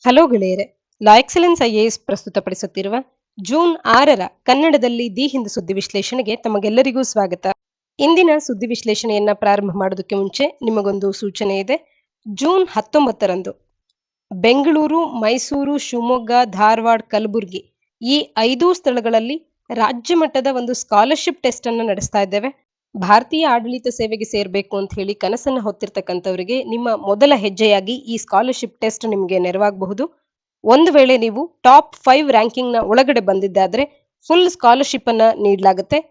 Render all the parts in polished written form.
Hello ಗೆಳೆಯರೆ, ಲಾ excellence IAS ಪ್ರಸ್ತುತಪಡಿಸುತ್ತಿರುವ June 6ರ ಕನ್ನಡದಲ್ಲಿ the Hind ಸುದ್ದಿ ವಿಶ್ಲೇಷಣೆಗೆ ತಮಗೆಲ್ಲರಿಗೂ ಸ್ವಾಗತ. ಇಂದಿನ ಸುದ್ದಿ ವಿಶ್ಲೇಷಣೆಯನ್ನ ಪ್ರಾರಂಭ ಮಾಡೋದಕ್ಕೆ ಮುಂಚೆ ನಿಮಗೊಂದು ಸೂಚನೆ ಇದೆ. ಜೂನ್ 19ರಂದು ಬೆಂಗಳೂರು, ಮೈಸೂರು, ಶಿವಮೊಗ್ಗ, ಧಾರವಾಡ, ಕಲಬುರಗಿ ಈ 5 ಸ್ಥಳಗಳಲ್ಲಿ ರಾಜ್ಯ ಮಟ್ಟದ ಒಂದು ಸ್ಕಾಲರ್ಶಿಪ್ ಟೆಸ್ಟ್ ಅನ್ನು ನಡೆಸ್ತಾ ಇದ್ದೇವೆ. ಭಾರತೀಯ ಆಡಳಿತ ಸೇವೆಗೆ ಸೇರ್ಬೇಕು ಅಂತ ಹೇಳಿ ಕನಸನ್ನ ಹೊತ್ತಿರ್ತಕ್ಕಂಥವರಿಗೆ ನಿಮ್ಮ ಮೊದಲ ಹೆಜ್ಜೆಯಾಗಿ ಈ ಸ್ಕಾಲರ್ಶಿಪ್ ಟೆಸ್ಟ್ ನಿಮಗೆ ನೆರವಾಗಬಹುದು. ಒಂದು ವೇಳೆ ನೀವು ಟಾಪ್ 5 ರ್ಯಾಂಕಿಂಗ್ ನ ಒಳಗಡೆ ಬಂದಿದ್ದಾದ್ರೆ ಫುಲ್ ಸ್ಕಾಲರ್ಶಿಪ್ ಅನ್ನ ನೀಡಲಾಗುತ್ತೆ.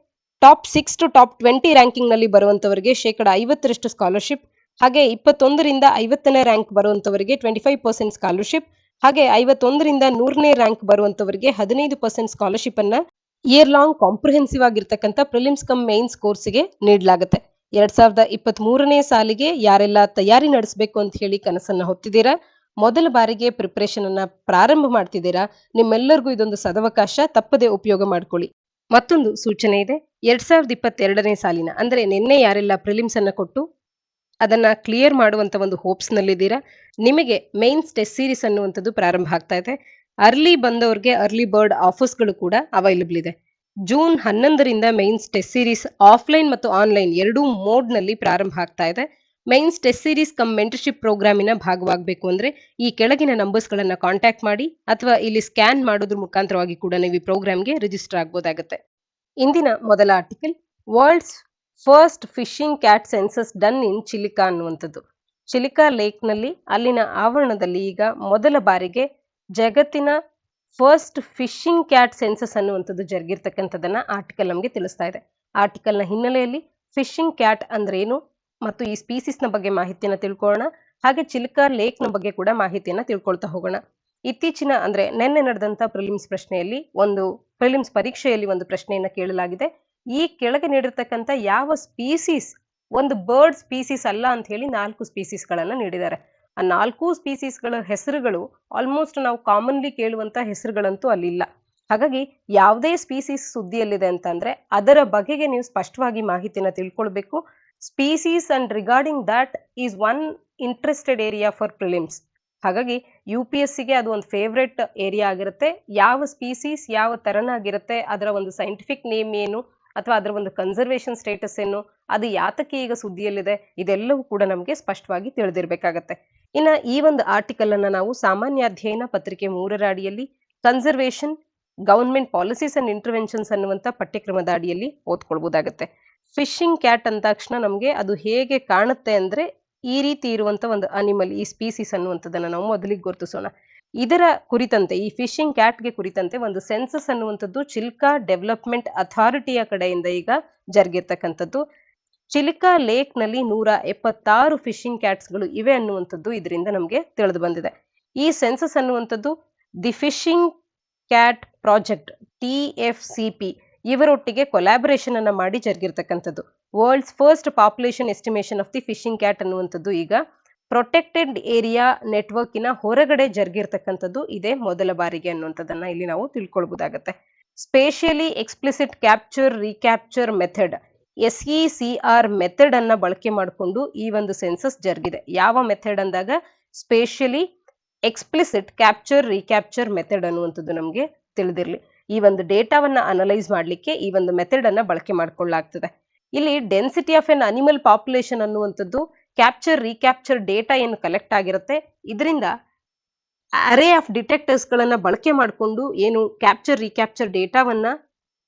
ಟಾಪ್ 6 ಟು ಟಾಪ್ 20 ರ್ಯಾಂಕಿಂಗ್ ನಲ್ಲಿ ಬರುವಂತವರಿಗೆ 50% ಸ್ಕಾಲರ್ಶಿಪ್, ಹಾಗೆ 21ರಿಂದ 50ನೇ ರ್ಯಾಂಕ್ ಬರುವಂತವರಿಗೆ 25% ಸ್ಕಾಲರ್ಶಿಪ್, ಹಾಗೆ 51ರಿಂದ 100ನೇ ರ್ಯಾಂಕ್ ಬರುವಂತವರಿಗೆ 15% ಸ್ಕಾಲರ್ಶಿಪ್ ಅನ್ನ ಇಯರ್ ಲಾಂಗ್ ಕಾಂಪ್ರಿಹೆನ್ಸಿವ್ ಆಗಿರ್ತಕ್ಕಂಥ ಪ್ರಿಲಿಮ್ಸ್ ಕಮ್ ಮೇನ್ಸ್ ಕೋರ್ಸ್ಗೆ ನೀಡಲಾಗುತ್ತೆ. 2023ನೇ ಸಾಲಿಗೆ ಯಾರೆಲ್ಲ ತಯಾರಿ ನಡೆಸಬೇಕು ಅಂತ ಹೇಳಿ ಕನಸನ್ನ ಹೊತ್ತಿದ್ದೀರಾ, ಮೊದಲ ಬಾರಿಗೆ ಪ್ರಿಪರೇಷನ್ ಅನ್ನ ಪ್ರಾರಂಭ ಮಾಡ್ತಿದ್ದೀರಾ, ನಿಮ್ಮೆಲ್ಲರಿಗೂ ಇದೊಂದು ಸದವಕಾಶ, ತಪ್ಪದೆ ಉಪಯೋಗ ಮಾಡ್ಕೊಳ್ಳಿ. ಮತ್ತೊಂದು ಸೂಚನೆ ಇದೆ. 2022ನೇ ಸಾಲಿನ ಅಂದ್ರೆ ನಿನ್ನೆ ಯಾರೆಲ್ಲ ಪ್ರಿಲಿಮ್ಸ್ ಅನ್ನ ಕೊಟ್ಟು ಅದನ್ನ ಕ್ಲಿಯರ್ ಮಾಡುವಂತ ಒಂದು ಹೋಪ್ಸ್ ನಲ್ಲಿದ್ದೀರಾ, ನಿಮಗೆ ಮೇನ್ಸ್ ಟೆಸ್ಟ್ ಸೀರೀಸ್ ಅನ್ನುವಂಥದ್ದು ಪ್ರಾರಂಭ ಆಗ್ತಾ ಇದೆ. ಅರ್ಲಿ ಬಂದವ್ರಿಗೆ ಅರ್ಲಿ ಬರ್ಡ್ ಆಫರ್ಸ್ಗಳು ಕೂಡ ಅವೈಲಬಲ್ ಇದೆ. ಜೂನ್ 11ರಿಂದ ಮೇನ್ಸ್ ಟೆಸ್ಟ್ ಸೀರೀಸ್ ಆಫ್ಲೈನ್ ಮತ್ತು ಆನ್ಲೈನ್ ಎರಡೂ ಮೋಡ್ ನಲ್ಲಿ ಪ್ರಾರಂಭ ಆಗ್ತಾ ಇದೆ. Mains test series cum mentorship ಪ್ರೋಗ್ರಾಮಿನ ಭಾಗವಾಗಬೇಕು ಅಂದ್ರೆ ಈ ಕೆಳಗಿನ ನಂಬರ್ಸ್ ಗಳನ್ನ ಕಾಂಟ್ಯಾಕ್ಟ್ ಮಾಡಿ ಅಥವಾ ಇಲ್ಲಿ ಸ್ಕ್ಯಾನ್ ಮಾಡೋದ್ರ ಮುಖಾಂತರವಾಗಿ ಕೂಡ ನೀವು ಈ ಪ್ರೋಗ್ರಾಮ್ಗೆ ರಿಜಿಸ್ಟರ್ ಆಗಬಹುದಾಗುತ್ತೆ. ಇಂದಿನ ಮೊದಲ article, world's first fishing cat census done in Chilika ಅನ್ನುವಂಥದ್ದು. ಚಿಲಿಕಾ ಲೇಕ್ ನಲ್ಲಿ ಅಲ್ಲಿನ ಆವರಣದಲ್ಲಿ ಈಗ ಮೊದಲ ಬಾರಿಗೆ ಜಗತ್ತಿನ ಫಸ್ಟ್ ಫಿಶಿಂಗ್ ಕ್ಯಾಟ್ ಸೆನ್ಸಸ್ ಅನ್ನುವಂಥದ್ದು ಜರುಗಿರ್ತಕ್ಕಂಥದ್ದನ್ನ ಆರ್ಟಿಕಲ್ ನಮಗೆ ತಿಳಿಸ್ತಾ ಇದೆ. ಆರ್ಟಿಕಲ್ ನ ಹಿನ್ನೆಲೆಯಲ್ಲಿ ಫಿಶಿಂಗ್ ಕ್ಯಾಟ್ ಅಂದ್ರೆ ಏನು ಮತ್ತು ಈ ಸ್ಪೀಸಿಸ್ ನ ಬಗ್ಗೆ ಮಾಹಿತಿಯನ್ನ ತಿಳ್ಕೊಳ್ಳೋಣ, ಹಾಗೆ ಚಿಲಿಕಾ ಲೇಕ್ ನ ಬಗ್ಗೆ ಕೂಡ ಮಾಹಿತಿಯನ್ನ ತಿಳ್ಕೊಳ್ತಾ ಹೋಗೋಣ. ಇತ್ತೀಚಿನ ಅಂದ್ರೆ ನಿನ್ನೆ ನಡೆದಂತ ಪ್ರಿಲಿಮ್ಸ್ ಪ್ರಶ್ನೆಯಲ್ಲಿ ಪ್ರಿಲಿಮ್ಸ್ ಪರೀಕ್ಷೆಯಲ್ಲಿ ಒಂದು ಪ್ರಶ್ನೆಯನ್ನ ಕೇಳಲಾಗಿದೆ. ಈ ಕೆಳಗೆ ನೀಡಿರ್ತಕ್ಕಂಥ ಯಾವ ಸ್ಪೀಸೀಸ್ ಒಂದು ಬರ್ಡ್ ಸ್ಪೀಸೀಸ್ ಅಲ್ಲ ಅಂತ ಹೇಳಿ 4 ಸ್ಪೀಸೀಸ್ ಗಳನ್ನ ನೀಡಿದ್ದಾರೆ. ಆ 4 ಸ್ಪೀಸೀಸ್ ಗಳ ಹೆಸರುಗಳು ಆಲ್ಮೋಸ್ಟ್ ನಾವು ಕಾಮನ್ಲಿ ಕೇಳುವಂತ ಹೆಸರುಗಳಂತೂ ಅಲ್ಲಿಲ್ಲ. ಹಾಗಾಗಿ ಯಾವುದೇ ಸ್ಪೀಸೀಸ್ ಸುದ್ದಿಯಲ್ಲಿದೆ ಅಂತಂದ್ರೆ ಅದರ ಬಗೆಗೆ ನೀವು ಸ್ಪಷ್ಟವಾಗಿ ಮಾಹಿತಿಯನ್ನ ತಿಳ್ಕೊಳ್ಬೇಕು. Species and regarding that is one interested area for prelims. ಹಾಗಾಗಿ UPSCಗೆ ಅದು ಒಂದು ಫೇವ್ರೆಟ್ ಏರಿಯಾ ಆಗಿರುತ್ತೆ. ಯಾವ ಸ್ಪೀಸೀಸ್ ಯಾವ ತರನಾಗಿರುತ್ತೆ, ಅದರ ಒಂದು ಸೈಂಟಿಫಿಕ್ ನೇಮ್ ಏನು ಅಥವಾ ಅದರ ಒಂದು ಕನ್ಸರ್ವೇಷನ್ ಸ್ಟೇಟಸ್ ಏನು, ಅದು ಯಾತಕ್ಕೆ ಈಗ ಸುದ್ದಿಯಲ್ಲಿದೆ, ಇದೆಲ್ಲವೂ ಕೂಡ ನಮಗೆ ಸ್ಪಷ್ಟವಾಗಿ ತಿಳಿದಿರಬೇಕಾಗತ್ತೆ. ಇನ್ನ ಈ ಒಂದು ಆರ್ಟಿಕಲ್ ಅನ್ನ ನಾವು ಸಾಮಾನ್ಯ ಅಧ್ಯಯನ ಪತ್ರಿಕೆ 3ರ ಅಡಿಯಲ್ಲಿ conservation government policies and interventions ಅನ್ನುವಂತ ಪಠ್ಯಕ್ರಮದ ಅಡಿಯಲ್ಲಿ ಓದ್ಕೊಳ್ಬಹುದಾಗತ್ತೆ. ಫಿಶಿಂಗ್ ಕ್ಯಾಟ್ ಅಂದ ತಕ್ಷಣ ನಮಗೆ ಅದು ಹೇಗೆ ಕಾಣುತ್ತೆ ಅಂದ್ರೆ ಈ ರೀತಿ ಇರುವಂತ ಒಂದು ಅನಿಮಲ್, ಈ ಸ್ಪೀಸೀಸ್ ಅನ್ನುವಂಥದ್ದನ್ನ ನಾವು ಮೊದಲಿಗೆ ಗುರುತಿಸೋಣ. ಇದರ ಕುರಿತಂತೆ ಈ ಫಿಶಿಂಗ್ ಕ್ಯಾಟ್ಗೆ ಕುರಿತಂತೆ ಒಂದು ಸೆನ್ಸಸ್ ಅನ್ನುವಂಥದ್ದು ಚಿಲ್ಕಾ ಡೆವಲಪ್ಮೆಂಟ್ ಅಥಾರಿಟಿಯ ಕಡೆಯಿಂದ ಈಗ ಜರುಗಿರ್ತಕ್ಕಂಥದ್ದು. ಚಿಲಿಕಾ ಲೇಕ್ ನಲ್ಲಿ 176 ಫಿಶಿಂಗ್ ಕ್ಯಾಟ್ಸ್ಗಳು ಇವೆ ಅನ್ನುವಂಥದ್ದು ಇದರಿಂದ ನಮಗೆ ತಿಳಿದು ಬಂದಿದೆ. ಈ ಸೆನ್ಸಸ್ ಅನ್ನುವಂಥದ್ದು the fishing cat project TFCP ಇವರೊಟ್ಟಿಗೆ ಕೊಲಾಬರೇಷನ್ ಅನ್ನ ಮಾಡಿ ಜರುಗಿರ್ತಕ್ಕಂಥದ್ದು. World's first population estimation of the fishing cat ಅನ್ನುವಂಥದ್ದು ಈಗ ಪ್ರೊಟೆಕ್ಟೆಡ್ ಏರಿಯಾ ನೆಟ್ವರ್ಕಿನ ಹೊರಗಡೆ ಜರುಗಿರ್ತಕ್ಕಂಥದ್ದು ಇದೇ ಮೊದಲ ಬಾರಿಗೆ ಅನ್ನುವಂಥದ್ದನ್ನ ಇಲ್ಲಿ ನಾವು ತಿಳ್ಕೊಳ್ಬಹುದಾಗತ್ತೆ. Spatially explicit capture recapture method SECR method ಅನ್ನ ಬಳಕೆ ಮಾಡಿಕೊಂಡು ಈ ಒಂದು ಸೆನ್ಸಸ್ ಜರುಗಿದೆ. ಯಾವ ಮೆಥಡ್ ಅಂದಾಗ ಸ್ಪೇಷಿಯಲಿ ಎಕ್ಸ್ಪ್ಲಿಸಿಟ್ ಕ್ಯಾಪ್ಚರ್ ರೀಕ್ಯಾಪ್ಚರ್ ಮೆಥಡ್ ಅನ್ನುವಂಥದ್ದು ನಮಗೆ ತಿಳಿದಿರಲಿ. ಈ ಒಂದು ಡೇಟಾವನ್ನ ಅನಲೈಸ್ ಮಾಡ್ಲಿಕ್ಕೆ ಈ ಒಂದು ಮೆಥಡ್ ಅನ್ನ ಬಳಕೆ ಮಾಡ್ಕೊಳ್ಳಲಾಗ್ತದೆ. ಇಲ್ಲಿ density of N animal population ಅನ್ನುವಂಥದ್ದು ಕ್ಯಾಪ್ಚರ್ ರೀಕ್ಯಾಪ್ಚರ್ ಡೇಟಾ ಏನು ಕಲೆಕ್ಟ್ ಆಗಿರುತ್ತೆ, ಇದರಿಂದ ಅರೇ ಆಫ್ ಡಿಟೆಕ್ಟರ್ಸ್ ಗಳನ್ನ ಬಳಕೆ ಮಾಡಿಕೊಂಡು ಏನು ಕ್ಯಾಪ್ಚರ್ ರೀಕ್ಯಾಪ್ಚರ್ ಡೇಟಾವನ್ನ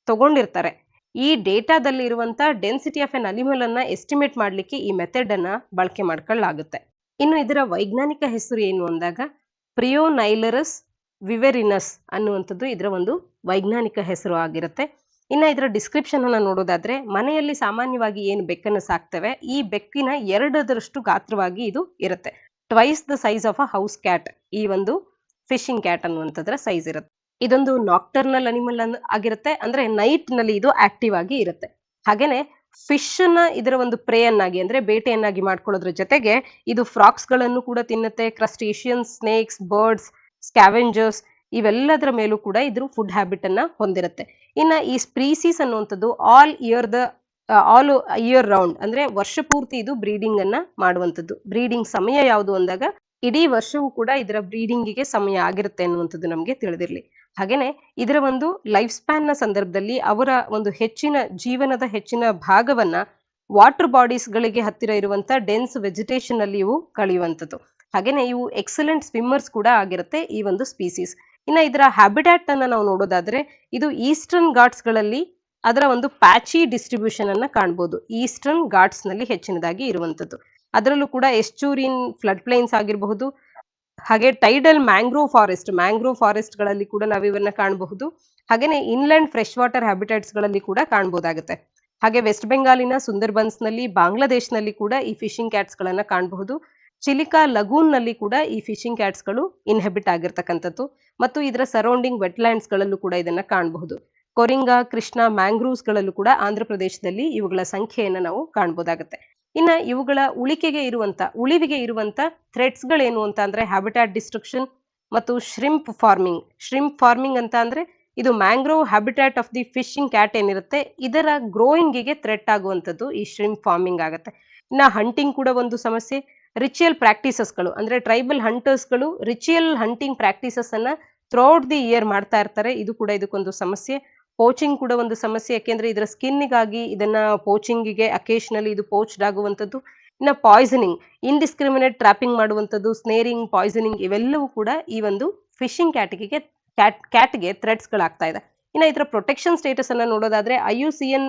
ತಗೊಂಡಿರ್ತಾರೆ, ಈ ಡೇಟಾದಲ್ಲಿ ಇರುವಂತ ಡೆನ್ಸಿಟಿ ಆಫ್ ಎನ್ ಅನಿಮಲ್ ಅನ್ನ ಎಸ್ಟಿಮೇಟ್ ಮಾಡ್ಲಿಕ್ಕೆ ಈ ಮೆಥಡ್ ಅನ್ನ ಬಳಕೆ ಮಾಡ್ಕೊಳ್ಳಲಾಗುತ್ತೆ. ಇನ್ನು ಇದರ ವೈಜ್ಞಾನಿಕ ಹೆಸರು ಏನು ಅಂದಾಗ ಪ್ರಿಯೋನೈಲರಸ್ ವಿವೆರಿನಸ್ ಅನ್ನುವಂಥದ್ದು ಇದರ ಒಂದು ವೈಜ್ಞಾನಿಕ ಹೆಸರು ಆಗಿರುತ್ತೆ. ಇನ್ನ ಇದರ ಡಿಸ್ಕ್ರಿಪ್ಷನ್ ಅನ್ನ ನೋಡೋದಾದ್ರೆ, ಮನೆಯಲ್ಲಿ ಸಾಮಾನ್ಯವಾಗಿ ಏನು ಬೆಕ್ಕನ್ನು ಸಾಕ್ತೇವೆ, ಈ ಬೆಕ್ಕಿನ 2ರಷ್ಟು ಗಾತ್ರವಾಗಿ ಇದು ಇರುತ್ತೆ. Twice the size of a house cat ಈ ಒಂದು ಫಿಶಿಂಗ್ ಕ್ಯಾಟ್ ಅನ್ನುವಂಥದ್ರ ಸೈಜ್ ಇರುತ್ತೆ. ಇದೊಂದು ನಾಕ್ಟರ್ನಲ್ ಅನಿಮಲ್ ಆಗಿರುತ್ತೆ, ಅಂದ್ರೆ ನೈಟ್ ನಲ್ಲಿ ಇದು ಆಕ್ಟಿವ್ ಆಗಿ ಇರುತ್ತೆ. ಹಾಗೇನೆ ಫಿಶ್ ನ ಇದರ ಒಂದು ಪ್ರೇ ಅನ್ನಾಗಿ ಅಂದ್ರೆ ಬೇಟೆಯನ್ನಾಗಿ ಮಾಡ್ಕೊಳ್ಳೋದ್ರ ಜೊತೆಗೆ ಇದು ಫ್ರಾಕ್ಸ್ ಗಳನ್ನು ಕೂಡ ತಿನ್ನುತ್ತೆ, ಕ್ರಸ್ಟೇಷಿಯನ್ಸ್, ಸ್ನೇಕ್ಸ್, ಬರ್ಡ್ಸ್, ಸ್ಕ್ಯಾವೆಂಜರ್ಸ್ ಇವೆಲ್ಲದರ ಮೇಲೂ ಕೂಡ ಇದ್ರ ಫುಡ್ ಹ್ಯಾಬಿಟ್ ಅನ್ನ ಹೊಂದಿರುತ್ತೆ. ಇನ್ನ ಈ ಸ್ಪೀಸೀಸ್ ಅನ್ನುವಂಥದ್ದು ಆಲ್ ಇಯರ್ ರೌಂಡ್ ಅಂದ್ರೆ ವರ್ಷ ಪೂರ್ತಿ ಇದು ಬ್ರೀಡಿಂಗ್ ಅನ್ನ ಮಾಡುವಂಥದ್ದು. ಬ್ರೀಡಿಂಗ್ ಸಮಯ ಯಾವುದು ಅಂದಾಗ ಇಡೀ ವರ್ಷವೂ ಕೂಡ ಇದರ ಬ್ರೀಡಿಂಗಿಗೆ ಸಮಯ ಆಗಿರುತ್ತೆ ಅನ್ನುವಂಥದ್ದು ನಮಗೆ ತಿಳಿದಿರಲಿ. ಹಾಗೇನೆ ಇದರ ಒಂದು ಲೈಫ್ ಸ್ಪ್ಯಾನ್ ನ ಸಂದರ್ಭದಲ್ಲಿ ಅವರ ಒಂದು ಜೀವನದ ಹೆಚ್ಚಿನ ಭಾಗವನ್ನ ವಾಟರ್ ಬಾಡೀಸ್ ಗಳಿಗೆ ಹತ್ತಿರ ಇರುವಂತ ಡೆನ್ಸ್ ವೆಜಿಟೇಷನ್ ಅಲ್ಲಿ ಇವು ಕಳೆಯುವಂಥದ್ದು. ಹಾಗೇನೆ ಇವು ಎಕ್ಸಲೆಂಟ್ ಸ್ವಿಮ್ಮರ್ಸ್ ಕೂಡ ಆಗಿರುತ್ತೆ ಈ ಒಂದು ಸ್ಪೀಸೀಸ್. ಇನ್ನ ಇದರ ಹ್ಯಾಬಿಟ್ಯಾಟ್ ಅನ್ನ ನಾವು ನೋಡೋದಾದ್ರೆ ಇದು ಈಸ್ಟರ್ನ್ ಘಾಟ್ಸ್ ಗಳಲ್ಲಿ ಅದರ ಒಂದು ಪ್ಯಾಚಿ ಡಿಸ್ಟ್ರಿಬ್ಯೂಷನ್ ಅನ್ನ ಕಾಣಬಹುದು. ಈಸ್ಟರ್ನ್ ಘಾಟ್ಸ್ ನಲ್ಲಿ ಹೆಚ್ಚಿನದಾಗಿ ಇರುವಂತದ್ದು. ಅದರಲ್ಲೂ ಕೂಡ ಎಸ್ಚೂರಿನ್ ಫ್ಲಡ್ ಪ್ಲೇನ್ಸ್ ಆಗಿರಬಹುದು, ಹಾಗೆ ಟೈಡಲ್ ಮ್ಯಾಂಗ್ರೋವ್ ಫಾರೆಸ್ಟ್ ಗಳಲ್ಲಿ ಕೂಡ ನಾವು ಇವನ್ನ ಕಾಣಬಹುದು. ಹಾಗೇನೆ ಇನ್ಲ್ಯಾಂಡ್ ಫ್ರೆಶ್ ವಾಟರ್ ಹ್ಯಾಬಿಟ್ಯಾಟ್ಸ್ ಗಳಲ್ಲಿ ಕೂಡ ಕಾಣಬಹುದಾಗುತ್ತೆ. ಹಾಗೆ ವೆಸ್ಟ್ ಬೆಂಗಾಲಿನ ಸುಂದರ್ಬನ್ಸ್ ನಲ್ಲಿ, ಬಾಂಗ್ಲಾದೇಶ್ ನಲ್ಲಿ ಕೂಡ ಈ ಫಿಶಿಂಗ್ ಕ್ಯಾಟ್ಸ್ ಗಳನ್ನ ಕಾಣಬಹುದು. ಚಿಲಿಕಾ ಲಗೂನ್ ನಲ್ಲಿ ಕೂಡ ಈ ಫಿಶಿಂಗ್ ಕ್ಯಾಟ್ಸ್ ಗಳು ಇನ್ಹೆಬಿಟ್ ಆಗಿರ್ತಕ್ಕಂಥದ್ದು ಮತ್ತು ಇದರ ಸರೌಂಡಿಂಗ್ ವೆಟ್ಲ್ಯಾಂಡ್ಸ್ ಗಳಲ್ಲೂ ಕೂಡ ಇದನ್ನ ಕಾಣಬಹುದು. ಕೊರಿಂಗಾ, ಕೃಷ್ಣ ಮ್ಯಾಂಗ್ರೂವ್ಸ್ ಗಳಲ್ಲೂ ಕೂಡ ಆಂಧ್ರ ಪ್ರದೇಶದಲ್ಲಿ ಇವುಗಳ ಸಂಖ್ಯೆಯನ್ನು ನಾವು ಕಾಣಬಹುದಾಗುತ್ತೆ. ಇನ್ನ ಇವುಗಳ ಉಳಿವಿಗೆ ಇರುವಂತ ಥ್ರೆಟ್ಸ್ ಗಳೇನು ಅಂತ ಅಂದ್ರೆ ಹ್ಯಾಬಿಟ್ಯಾಟ್ ಡಿಸ್ಟ್ರಕ್ಷನ್ ಮತ್ತು ಶ್ರಿಂಪ್ ಫಾರ್ಮಿಂಗ್ ಅಂತ ಅಂದ್ರೆ ಇದು mangrove habitat of the fishing cat ಏನಿರುತ್ತೆ ಇದರ ಗ್ರೋಯಿಂಗಿಗೆ ಥ್ರೆಟ್ ಆಗುವಂತದ್ದು ಈ ಶ್ರಿಂಪ್ ಫಾರ್ಮಿಂಗ್ ಆಗುತ್ತೆ. ಇನ್ನ ಹಂಟಿಂಗ್ ಕೂಡ ಒಂದು ಸಮಸ್ಯೆ. ರಿಚುವಲ್ ಪ್ರಾಕ್ಟೀಸಸ್ಗಳು ಅಂದ್ರೆ ಟ್ರೈಬಲ್ ಹಂಟರ್ಸ್ಗಳು ರಿಚುವಲ್ ಹಂಟಿಂಗ್ ಪ್ರಾಕ್ಟೀಸಸ್ ಅನ್ನ ಥ್ರೂಔಟ್ ದಿ ಇಯರ್ ಮಾಡ್ತಾ ಇರ್ತಾರೆ. ಇದು ಕೂಡ ಇದಕ್ಕೊಂದು ಸಮಸ್ಯೆ. ಪೋಚಿಂಗ್ ಕೂಡ ಒಂದು ಸಮಸ್ಯೆ, ಯಾಕೆಂದ್ರೆ ಇದರ ಸ್ಕಿನ್ಗಾಗಿ ಇದನ್ನ ಪೋಚಿಂಗಿಗೆ ಅಕೇಶನಲಿ ಇದು ಪೋಚ್ಡ್ ಆಗುವಂಥದ್ದು. ಇನ್ನ ಪಾಯ್ಸನಿಂಗ್, ಇಂಡಿಸ್ಕ್ರಿಮಿನೇಟ್ ಟ್ರಾಪಿಂಗ್ ಮಾಡುವಂಥದ್ದು, ಸ್ನೇರಿಂಗ್, ಪಾಯ್ಸನಿಂಗ್ ಇವೆಲ್ಲವೂ ಕೂಡ ಈ ಒಂದು ಫಿಶಿಂಗ್ ಕ್ಯಾಟ್ಗೆ ಥ್ರೆಟ್ಸ್ ಗಳಾಗ್ತಾ ಇದೆ. ಇನ್ನ ಇದರ ಪ್ರೊಟೆಕ್ಷನ್ ಸ್ಟೇಟಸ್ ಅನ್ನ ನೋಡೋದಾದ್ರೆ IUCN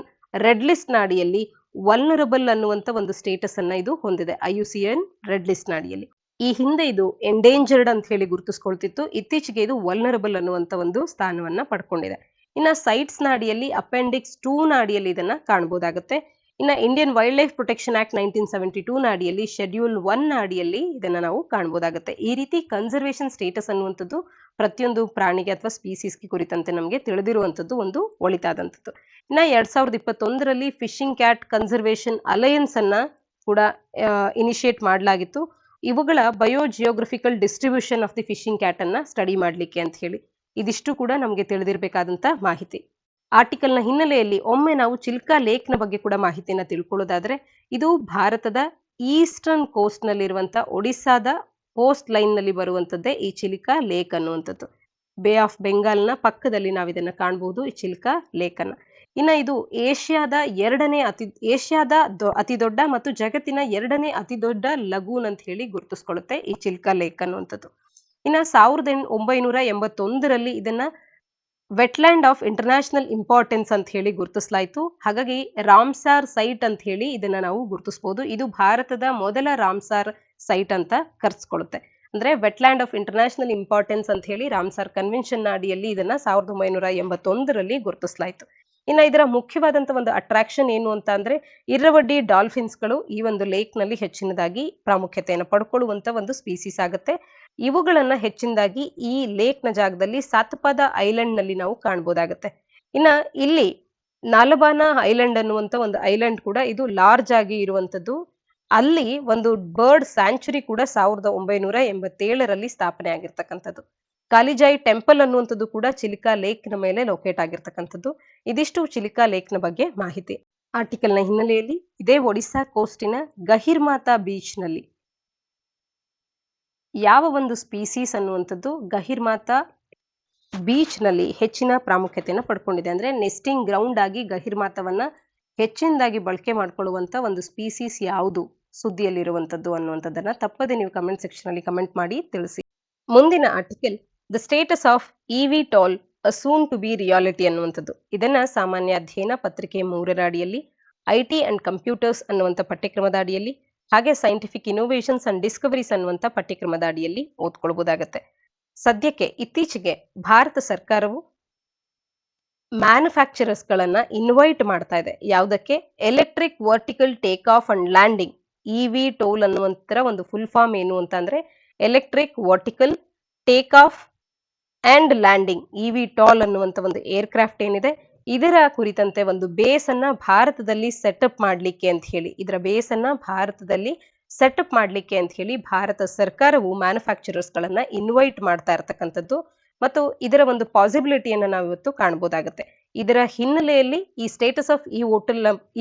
ರೆಡ್ ಲಿಸ್ಟ್ ನ ಅಡಿಯಲ್ಲಿ ವಲ್ನರಬಲ್ ಅನ್ನುವಂತ ಒಂದು ಸ್ಟೇಟಸ್ ಅನ್ನ ಇದು ಹೊಂದಿದೆ. IUCN ರೆಡ್ ಲಿಸ್ಟ್ ನ ಅಡಿಯಲ್ಲಿ ಈ ಹಿಂದೆ ಇದು ಎಂಡೇಂಜರ್ಡ್ ಅಂತ ಹೇಳಿ ಗುರುತಿಸ್ಕೊಳ್ತಿತ್ತು. ಇತ್ತೀಚೆಗೆ ಇದು ವಲ್ನರಬಲ್ ಅನ್ನುವಂತ ಒಂದು ಸ್ಥಾನವನ್ನ ಪಡ್ಕೊಂಡಿದೆ. ಇನ್ನ ಸೈಟ್ಸ್ ನ ಅಡಿಯಲ್ಲಿ ಅಪೆಂಡಿಕ್ಸ್ 2 ನ ಅಡಿಯಲ್ಲಿ ಇದನ್ನ ಕಾಣಬಹುದಾಗುತ್ತೆ. ಇನ್ನ Indian wild life protection act 1972 ನ ಅಡಿಯಲ್ಲಿ ಶೆಡ್ಯೂಲ್ 1 ನ ಅಡಿಯಲ್ಲಿ ಇದನ್ನ ನಾವು ಕಾಣಬಹುದಾಗುತ್ತೆ. ಈ ರೀತಿ ಕನ್ಸರ್ವೇಷನ್ ಸ್ಟೇಟಸ್ ಅನ್ನುವಂಥದ್ದು ಪ್ರತಿಯೊಂದು ಪ್ರಾಣಿಗೆ ಅಥವಾ ಸ್ಪೀಸೀಸ್ಗೆ ಕುರಿತಂತೆ ನಮಗೆ ತಿಳಿದಿರುವಂತದ್ದು ಒಂದು ಒಳಿತಾದಂಥದ್ದು. ಇನ್ನ 2021ರಲ್ಲಿ ಫಿಶಿಂಗ್ ಕ್ಯಾಟ್ ಕನ್ಸರ್ವೇಷನ್ ಅಲಯನ್ಸ್ ಅನ್ನ ಕೂಡ ಇನಿಷಿಯೇಟ್ ಮಾಡಲಾಗಿತ್ತು. ಇವುಗಳ biogeographical distribution of the fishing cat ಅನ್ನ ಸ್ಟಡಿ ಮಾಡ್ಲಿಕ್ಕೆ ಅಂತ ಹೇಳಿ. ಇದಿಷ್ಟು ಕೂಡ ನಮಗೆ ತಿಳಿದಿರಬೇಕಾದಂತ ಮಾಹಿತಿ. ಆರ್ಟಿಕಲ್ನ ಹಿನ್ನೆಲೆಯಲ್ಲಿ ಒಮ್ಮೆ ನಾವು ಚಿಲ್ಕಾ ಲೇಕ್ ನ ಬಗ್ಗೆ ಕೂಡ ಮಾಹಿತಿಯನ್ನ ತಿಳ್ಕೊಳ್ಳೋದಾದ್ರೆ ಇದು ಭಾರತದ ಈಸ್ಟರ್ನ್ ಕೋಸ್ಟ್ ನಲ್ಲಿರುವಂತ ಒಡಿಸ್ಸಾದ ಕೋಸ್ಟ್ ಲೈನ್ ನಲ್ಲಿ ಬರುವಂತದ್ದೇ ಈ ಚಿಲ್ಕಾ ಲೇಕ್ ಅನ್ನುವಂಥದ್ದು. ಬೇ ಆಫ್ ಬೆಂಗಾಲ್ನ ಪಕ್ಕದಲ್ಲಿ ನಾವು ಇದನ್ನ ಕಾಣಬಹುದು, ಈ ಚಿಲ್ಕಾ ಲೇಕ್ ಅನ್ನ. ಇನ್ನ ಇದು ಏಷ್ಯಾದ ಅತಿ ದೊಡ್ಡ ಮತ್ತು ಜಗತ್ತಿನ 2ನೇ ಅತಿ ದೊಡ್ಡ ಲಗೂನ್ ಅಂತ ಹೇಳಿ ಗುರುತಿಸ್ಕೊಳ್ಳುತ್ತೆ ಈ ಚಿಲ್ಕಾ ಲೇಕ್ ಅನ್ನುವಂಥದ್ದು. ಇನ್ನ 1981ರಲ್ಲಿ ಇದನ್ನ ವೆಟ್ಲ್ಯಾಂಡ್ ಆಫ್ ಇಂಟರ್ನ್ಯಾಷನಲ್ ಇಂಪಾರ್ಟೆನ್ಸ್ ಅಂತ ಹೇಳಿ ಗುರುತಿಸಲಾಯಿತು. ಹಾಗಾಗಿ ರಾಮ್ಸಾರ್ ಸೈಟ್ ಅಂತ ಹೇಳಿ ಇದನ್ನ ನಾವು ಗುರುತಿಸಬಹುದು. ಇದು ಭಾರತದ ಮೊದಲ ರಾಮ್ಸಾರ್ ಸೈಟ್ ಅಂತ ಕರೆಸ್ಕೊಳ್ಳುತ್ತೆ. ಅಂದ್ರೆ ವೆಟ್ಲ್ಯಾಂಡ್ ಆಫ್ ಇಂಟರ್ನ್ಯಾಷನಲ್ ಇಂಪಾರ್ಟೆನ್ಸ್ ಅಂತ ಹೇಳಿ ರಾಮ್ಸಾರ್ ಕನ್ವೆನ್ಷನ್ ಅಡಿಯಲ್ಲಿ ಇದನ್ನ 1981ರಲ್ಲಿ ಗುರುತಿಸಲಾಯಿತು. ಇನ್ನ ಇದರ ಮುಖ್ಯವಾದಂತ ಒಂದು ಅಟ್ರಾಕ್ಷನ್ ಏನು ಅಂತ ಅಂದ್ರೆ ಇರ್ರವಡ್ಡಿ ಡಾಲ್ಫಿನ್ಸ್ ಗಳು ಈ ಒಂದು ಲೇಕ್ ನಲ್ಲಿ ಹೆಚ್ಚಿನದಾಗಿ ಪ್ರಾಮುಖ್ಯತೆಯನ್ನು ಪಡ್ಕೊಳ್ಳುವಂತ ಒಂದು ಸ್ಪೀಸೀಸ್ ಆಗುತ್ತೆ. ಇವುಗಳನ್ನ ಹೆಚ್ಚಿನದಾಗಿ ಈ ಲೇಕ್ ನ ಜಾಗದಲ್ಲಿ ಸಾತಪಾದ ಐಲ್ಯಾಂಡ್ ನಲ್ಲಿ ನಾವು ಕಾಣಬಹುದಾಗುತ್ತೆ. ಇನ್ನ ಇಲ್ಲಿ ನಾಲಬಾನಾ ಐಲ್ಯಾಂಡ್ ಅನ್ನುವಂತ ಒಂದು ಐಲ್ಯಾಂಡ್ ಕೂಡ ಇದು ಲಾರ್ಜ್ ಆಗಿ ಇರುವಂತದ್ದು. ಅಲ್ಲಿ ಒಂದು ಬರ್ಡ್ ಸ್ಯಾಂಚುರಿ ಕೂಡ 1987ರಲ್ಲಿ ಸ್ಥಾಪನೆ ಆಗಿರ್ತಕ್ಕಂಥದ್ದು. ಕಾಲಿಜಾಯಿ ಟೆಂಪಲ್ ಅನ್ನುವಂಥದ್ದು ಕೂಡ ಚಿಲಿಕಾ ಲೇಕ್ ನ ಮೇಲೆ ಲೊಕೇಟ್ ಆಗಿರ್ತಕ್ಕಂಥದ್ದು. ಇದಿಷ್ಟು ಚಿಲಿಕಾ ಲೇಕ್ ನ ಬಗ್ಗೆ ಮಾಹಿತಿ. ಆರ್ಟಿಕಲ್ ನ ಹಿನ್ನೆಲೆಯಲ್ಲಿ ಇದೇ ಒಡಿಸ್ಸಾ ಕೋಸ್ಟಿನ ಗಹಿರ್ಮಾತಾ ಬೀಚ್ ನಲ್ಲಿ ಯಾವ ಒಂದು ಸ್ಪೀಸೀಸ್ ಅನ್ನುವಂಥದ್ದು ಗಹಿರ್ಮಾತಾ ಬೀಚ್ ನಲ್ಲಿ ಹೆಚ್ಚಿನ ಪ್ರಾಮುಖ್ಯತೆಯನ್ನು ಪಡ್ಕೊಂಡಿದೆ, ಅಂದ್ರೆ ನೆಸ್ಟಿಂಗ್ ಗ್ರೌಂಡ್ ಆಗಿ ಗಹಿರ್ಮಾತವನ್ನ ಹೆಚ್ಚಿನದಾಗಿ ಬಳಕೆ ಮಾಡ್ಕೊಳ್ಳುವಂತ ಒಂದು ಸ್ಪೀಸೀಸ್ ಯಾವುದು ಸುದ್ದಿಯಲ್ಲಿರುವಂತದ್ದು ಅನ್ನುವಂಥದ್ದನ್ನ ತಪ್ಪದೆ ನೀವು ಕಮೆಂಟ್ ಸೆಕ್ಷನ್ ಅಲ್ಲಿ ಕಮೆಂಟ್ ಮಾಡಿ ತಿಳಿಸಿ. ಮುಂದಿನ article the status of eVTOL a soon to be reality ಅನ್ನುವಂಥದ್ದು. ಇದನ್ನ ಸಾಮಾನ್ಯ ಅಧ್ಯಯನ ಪತ್ರಿಕೆ 3ರ ಅಡಿಯಲ್ಲಿ, IT ಅಂಡ್ ಕಂಪ್ಯೂಟರ್ಸ್ ಅನ್ನುವಂಥ ಪಠ್ಯಕ್ರಮದ ಅಡಿಯಲ್ಲಿ, ಹಾಗೆ ಸೈಂಟಿಫಿಕ್ ಇನೋವೇಷನ್ಸ್ ಅಂಡ್ ಡಿಸ್ಕವರೀಸ್ ಅನ್ನುವಂಥ ಪಠ್ಯಕ್ರಮದ ಅಡಿಯಲ್ಲಿ ಓದ್ಕೊಳ್ಬಹುದಾಗತ್ತೆ. ಸದ್ಯಕ್ಕೆ ಇತ್ತೀಚೆಗೆ ಭಾರತ ಸರ್ಕಾರವು ಮ್ಯಾನುಫ್ಯಾಕ್ಚರರ್ಸ್ ಗಳನ್ನ ಇನ್ವೈಟ್ ಮಾಡ್ತಾ ಇದೆ. ಯಾವುದಕ್ಕೆ? Electric vertical take off and landing, eVTOL ಅನ್ನುವಂತರ ಒಂದು ಫುಲ್ ಫಾರ್ಮ್ ಏನು ಅಂತ ಅಂದ್ರೆ electric vertical take off and landing, eVTOL ಅನ್ನುವಂತ ಒಂದು ಏರ್ಕ್ರಾಫ್ಟ್ ಏನಿದೆ ಇದರ ಕುರಿತಂತೆ ಒಂದು ಬೇಸ್ ಅನ್ನ ಭಾರತದಲ್ಲಿ ಸೆಟಪ್ ಮಾಡ್ಲಿಕ್ಕೆ ಅಂತ ಹೇಳಿ, ಇದರ ಬೇಸ್ ಅನ್ನ ಭಾರತದಲ್ಲಿ ಸೆಟಪ್ ಮಾಡ್ಲಿಕ್ಕೆ ಅಂತ ಹೇಳಿ ಭಾರತ ಸರ್ಕಾರವು ಮ್ಯಾನುಫ್ಯಾಕ್ಚರರ್ಸ್ ಗಳನ್ನ ಇನ್ವೈಟ್ ಮಾಡ್ತಾ ಇರತಕ್ಕಂಥದ್ದು ಮತ್ತು ಇದರ ಒಂದು ಪಾಸಿಬಿಲಿಟಿಯನ್ನ ನಾವು ಇವತ್ತು ಕಾಣಬಹುದಾಗುತ್ತೆ. ಇದರ ಹಿನ್ನೆಲೆಯಲ್ಲಿ ಈ ಸ್ಟೇಟಸ್ ಆಫ್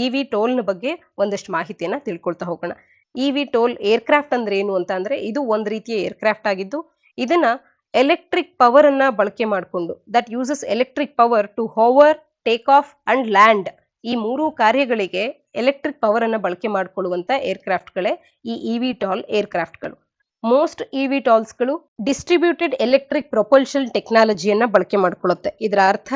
ಇವಿಟೋಲ್ ನ ಬಗ್ಗೆ ಒಂದಷ್ಟು ಮಾಹಿತಿಯನ್ನ ತಿಳ್ಕೊಳ್ತಾ ಹೋಗೋಣ. eVTOL ಏರ್ಕ್ರಾಫ್ಟ್ ಅಂದ್ರೆ ಏನು ಅಂತ ಅಂದ್ರೆ ಇದು ಒಂದು ರೀತಿಯ ಏರ್ಕ್ರಾಫ್ಟ್ ಆಗಿದ್ದು ಇದನ್ನ ಎಲೆಕ್ಟ್ರಿಕ್ ಪವರ್ ಅನ್ನ ಬಳಕೆ ಮಾಡಿಕೊಂಡು that uses electric power to hover, take off and land ಈ ಮೂರು ಕಾರ್ಯಗಳಿಗೆ ಎಲೆಕ್ಟ್ರಿಕ್ ಪವರ್ ಅನ್ನ ಬಳಕೆ ಮಾಡಿಕೊಳ್ಳುವಂತ ಏರ್ಕ್ರಾಫ್ಟ್ಗಳೇ ಈ eVTOL ಏರ್ಕ್ರಾಫ್ಟ್ಗಳು. ಮೋಸ್ಟ್ eVTOLಸ್ಗಳು ಡಿಸ್ಟ್ರಿಬ್ಯೂಟೆಡ್ ಎಲೆಕ್ಟ್ರಿಕ್ ಪ್ರೊಪಲ್ಷನ್ ಟೆಕ್ನಾಲಜಿಯನ್ನ ಬಳಕೆ ಮಾಡಿಕೊಳ್ಳುತ್ತೆ. ಇದರ ಅರ್ಥ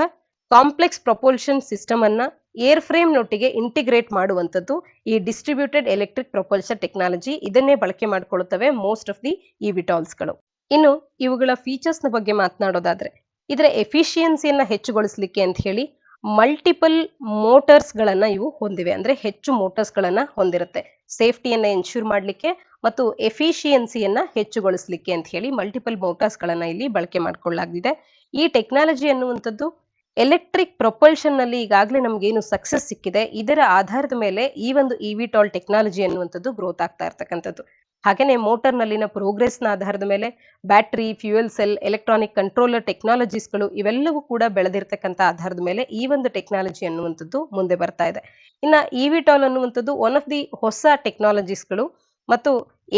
ಕಾಂಪ್ಲೆಕ್ಸ್ ಪ್ರೊಪಲ್ಷನ್ ಸಿಸ್ಟಮ್ ಅನ್ನ ಏರ್ ಫ್ರೇಮ್ ನೊಟ್ಟಿಗೆ ಇಂಟಿಗ್ರೇಟ್ ಮಾಡುವಂತದ್ದು ಈ ಡಿಸ್ಟ್ರಿಬ್ಯೂಟೆಡ್ ಎಲೆಕ್ಟ್ರಿಕ್ ಪ್ರೊಪಲ್ಷನ್ ಟೆಕ್ನಾಲಜಿ. ಇದನ್ನೇ ಬಳಕೆ ಮಾಡಿಕೊಳ್ಳುತ್ತವೆ ಮೋಸ್ಟ್ ಆಫ್ ದಿ eVTOLಸ್ಗಳು. ಇನ್ನು ಇವುಗಳ ಫೀಚರ್ಸ್ ನ ಬಗ್ಗೆ ಮಾತನಾಡೋದಾದ್ರೆ ಇದರ ಎಫಿಷಿಯನ್ಸಿಯನ್ನ ಹೆಚ್ಚುಗೊಳಿಸಲಿಕ್ಕೆ ಅಂತ ಹೇಳಿ ಮಲ್ಟಿಪಲ್ ಮೋಟರ್ಸ್ ಗಳನ್ನ ಇವು ಹೊಂದಿವೆ. ಅಂದ್ರೆ ಹೆಚ್ಚು ಮೋಟರ್ಸ್ ಗಳನ್ನ ಹೊಂದಿರುತ್ತೆ. ಸೇಫ್ಟಿಯನ್ನ ಎನ್ಶೂರ್ ಮಾಡಲಿಕ್ಕೆ ಮತ್ತು ಎಫಿಷಿಯನ್ಸಿಯನ್ನ ಹೆಚ್ಚುಗೊಳಿಸಲಿಕ್ಕೆ ಅಂತ ಹೇಳಿ ಮಲ್ಟಿಪಲ್ ಮೋಟರ್ಸ್ ಗಳನ್ನ ಇಲ್ಲಿ ಬಳಕೆ ಮಾಡಿಕೊಳ್ಳಲಾಗಿದೆ. ಈ ಟೆಕ್ನಾಲಜಿ ಅನ್ನುವಂಥದ್ದು ಎಲೆಕ್ಟ್ರಿಕ್ ಪ್ರೊಪಲ್ಷನ್ ನಲ್ಲಿ ಈಗಾಗಲೇ ನಮ್ಗೇನು ಸಕ್ಸಸ್ ಸಿಕ್ಕಿದೆ ಇದರ ಆಧಾರದ ಮೇಲೆ ಈ ಒಂದು eVTOL ಟೆಕ್ನಾಲಜಿ ಅನ್ನುವಂಥದ್ದು ಗ್ರೋತ್ ಆಗ್ತಾ ಇರ್ತಕ್ಕಂಥದ್ದು. ಹಾಗೇನೆ ಮೋಟರ್ ನಲ್ಲಿನ ಪ್ರೋಗ್ರೆಸ್ ನ ಆಧಾರದ ಮೇಲೆ battery, fuel cell, electronic controller ಟೆಕ್ನಾಲಜೀಸ್ಗಳು ಇವೆಲ್ಲವೂ ಕೂಡ ಬೆಳೆದಿರ್ತಕ್ಕಂಥ ಆಧಾರದ ಮೇಲೆ ಈ ಒಂದು ಟೆಕ್ನಾಲಜಿ ಅನ್ನುವಂಥದ್ದು ಮುಂದೆ ಬರ್ತಾ ಇದೆ. ಇನ್ನ eVTOL ಅನ್ನುವಂಥದ್ದು ಒನ್ ಆಫ್ ದಿ ಹೊಸ ಟೆಕ್ನಾಲಜೀಸ್ಗಳು ಮತ್ತು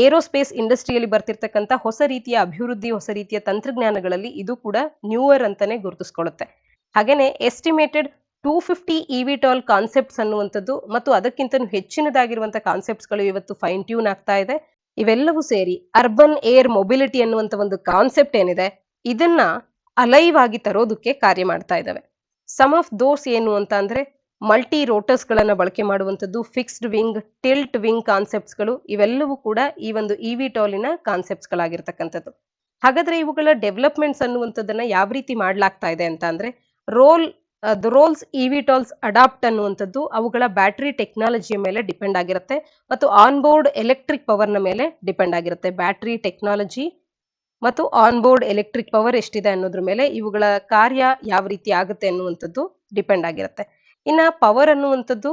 ಏರೋಸ್ಪೇಸ್ ಇಂಡಸ್ಟ್ರಿಯಲ್ಲಿ ಬರ್ತಿರ್ತಕ್ಕಂಥ ಹೊಸ ರೀತಿಯ ಅಭಿವೃದ್ಧಿ, ಹೊಸ ರೀತಿಯ ತಂತ್ರಜ್ಞಾನಗಳಲ್ಲಿ ಇದು ಕೂಡ ನ್ಯೂವರ್ ಅಂತಾನೆ ಗುರುತಿಸ್ಕೊಳ್ಳುತ್ತೆ. ಹಾಗೇನೆ ಎಸ್ಟಿಮೇಟೆಡ್ 250 eVTOL ಕಾನ್ಸೆಪ್ಟ್ಸ್ ಅನ್ನುವಂಥದ್ದು ಮತ್ತು ಅದಕ್ಕಿಂತ ಹೆಚ್ಚಿನದಾಗಿರುವಂತಹ ಕಾನ್ಸೆಪ್ಟ್ಸ್ಗಳು ಇವತ್ತು ಫೈನ್ ಟ್ಯೂನ್ ಆಗ್ತಾ ಇದೆ. ಇವೆಲ್ಲವೂ ಸೇರಿ ಅರ್ಬನ್ ಏರ್ ಮೊಬಿಲಿಟಿ ಅನ್ನುವಂಥ ಒಂದು ಕಾನ್ಸೆಪ್ಟ್ ಏನಿದೆ ಇದನ್ನ ಅಲೈವ್ ಆಗಿ ತರೋದಕ್ಕೆ ಕಾರ್ಯ ಮಾಡ್ತಾ ಇದ್ದಾವೆ. ಸಮ್ ಆಫ್ ದೋಸ್ ಏನು ಅಂತ ಅಂದ್ರೆ ಮಲ್ಟಿ ರೋಟರ್ಸ್ ಗಳನ್ನ ಬಳಕೆ ಮಾಡುವಂಥದ್ದು, ಫಿಕ್ಸ್ಡ್ ವಿಂಗ್, ಟಿಲ್ಟ್ ವಿಂಗ್ ಕಾನ್ಸೆಪ್ಟ್ಸ್ಗಳು ಇವೆಲ್ಲವೂ ಕೂಡ ಈ ಒಂದು eVTOLನ ಕಾನ್ಸೆಪ್ಟ್ಸ್ ಗಳಾಗಿರ್ತಕ್ಕಂಥದ್ದು. ಹಾಗಾದ್ರೆ ಇವುಗಳ ಡೆವಲಪ್ಮೆಂಟ್ಸ್ ಅನ್ನುವಂಥದ್ದನ್ನ ಯಾವ ರೀತಿ ಮಾಡ್ಲಾಗ್ತಾ ಇದೆ ಅಂತ ಅಂದ್ರೆ ದ ರೋಲ್ಸ್ eVTOLs ಅಡಾಪ್ಟ್ ಅನ್ನುವಂಥದ್ದು ಅವುಗಳ ಬ್ಯಾಟರಿ ಟೆಕ್ನಾಲಜಿಯ ಮೇಲೆ ಡಿಪೆಂಡ್ ಆಗಿರುತ್ತೆ ಮತ್ತು ಆನ್ ಬೋರ್ಡ್ ಎಲೆಕ್ಟ್ರಿಕ್ ಪವರ್ ನ ಮೇಲೆ ಡಿಪೆಂಡ್ ಆಗಿರುತ್ತೆ. ಬ್ಯಾಟರಿ ಟೆಕ್ನಾಲಜಿ ಮತ್ತು ಆನ್ ಬೋರ್ಡ್ ಎಲೆಕ್ಟ್ರಿಕ್ ಪವರ್ ಎಷ್ಟಿದೆ ಅನ್ನೋದ್ರ ಮೇಲೆ ಇವುಗಳ ಕಾರ್ಯ ಯಾವ ರೀತಿ ಆಗುತ್ತೆ ಅನ್ನುವಂಥದ್ದು ಡಿಪೆಂಡ್ ಆಗಿರುತ್ತೆ. ಇನ್ನ ಪವರ್ ಅನ್ನುವಂಥದ್ದು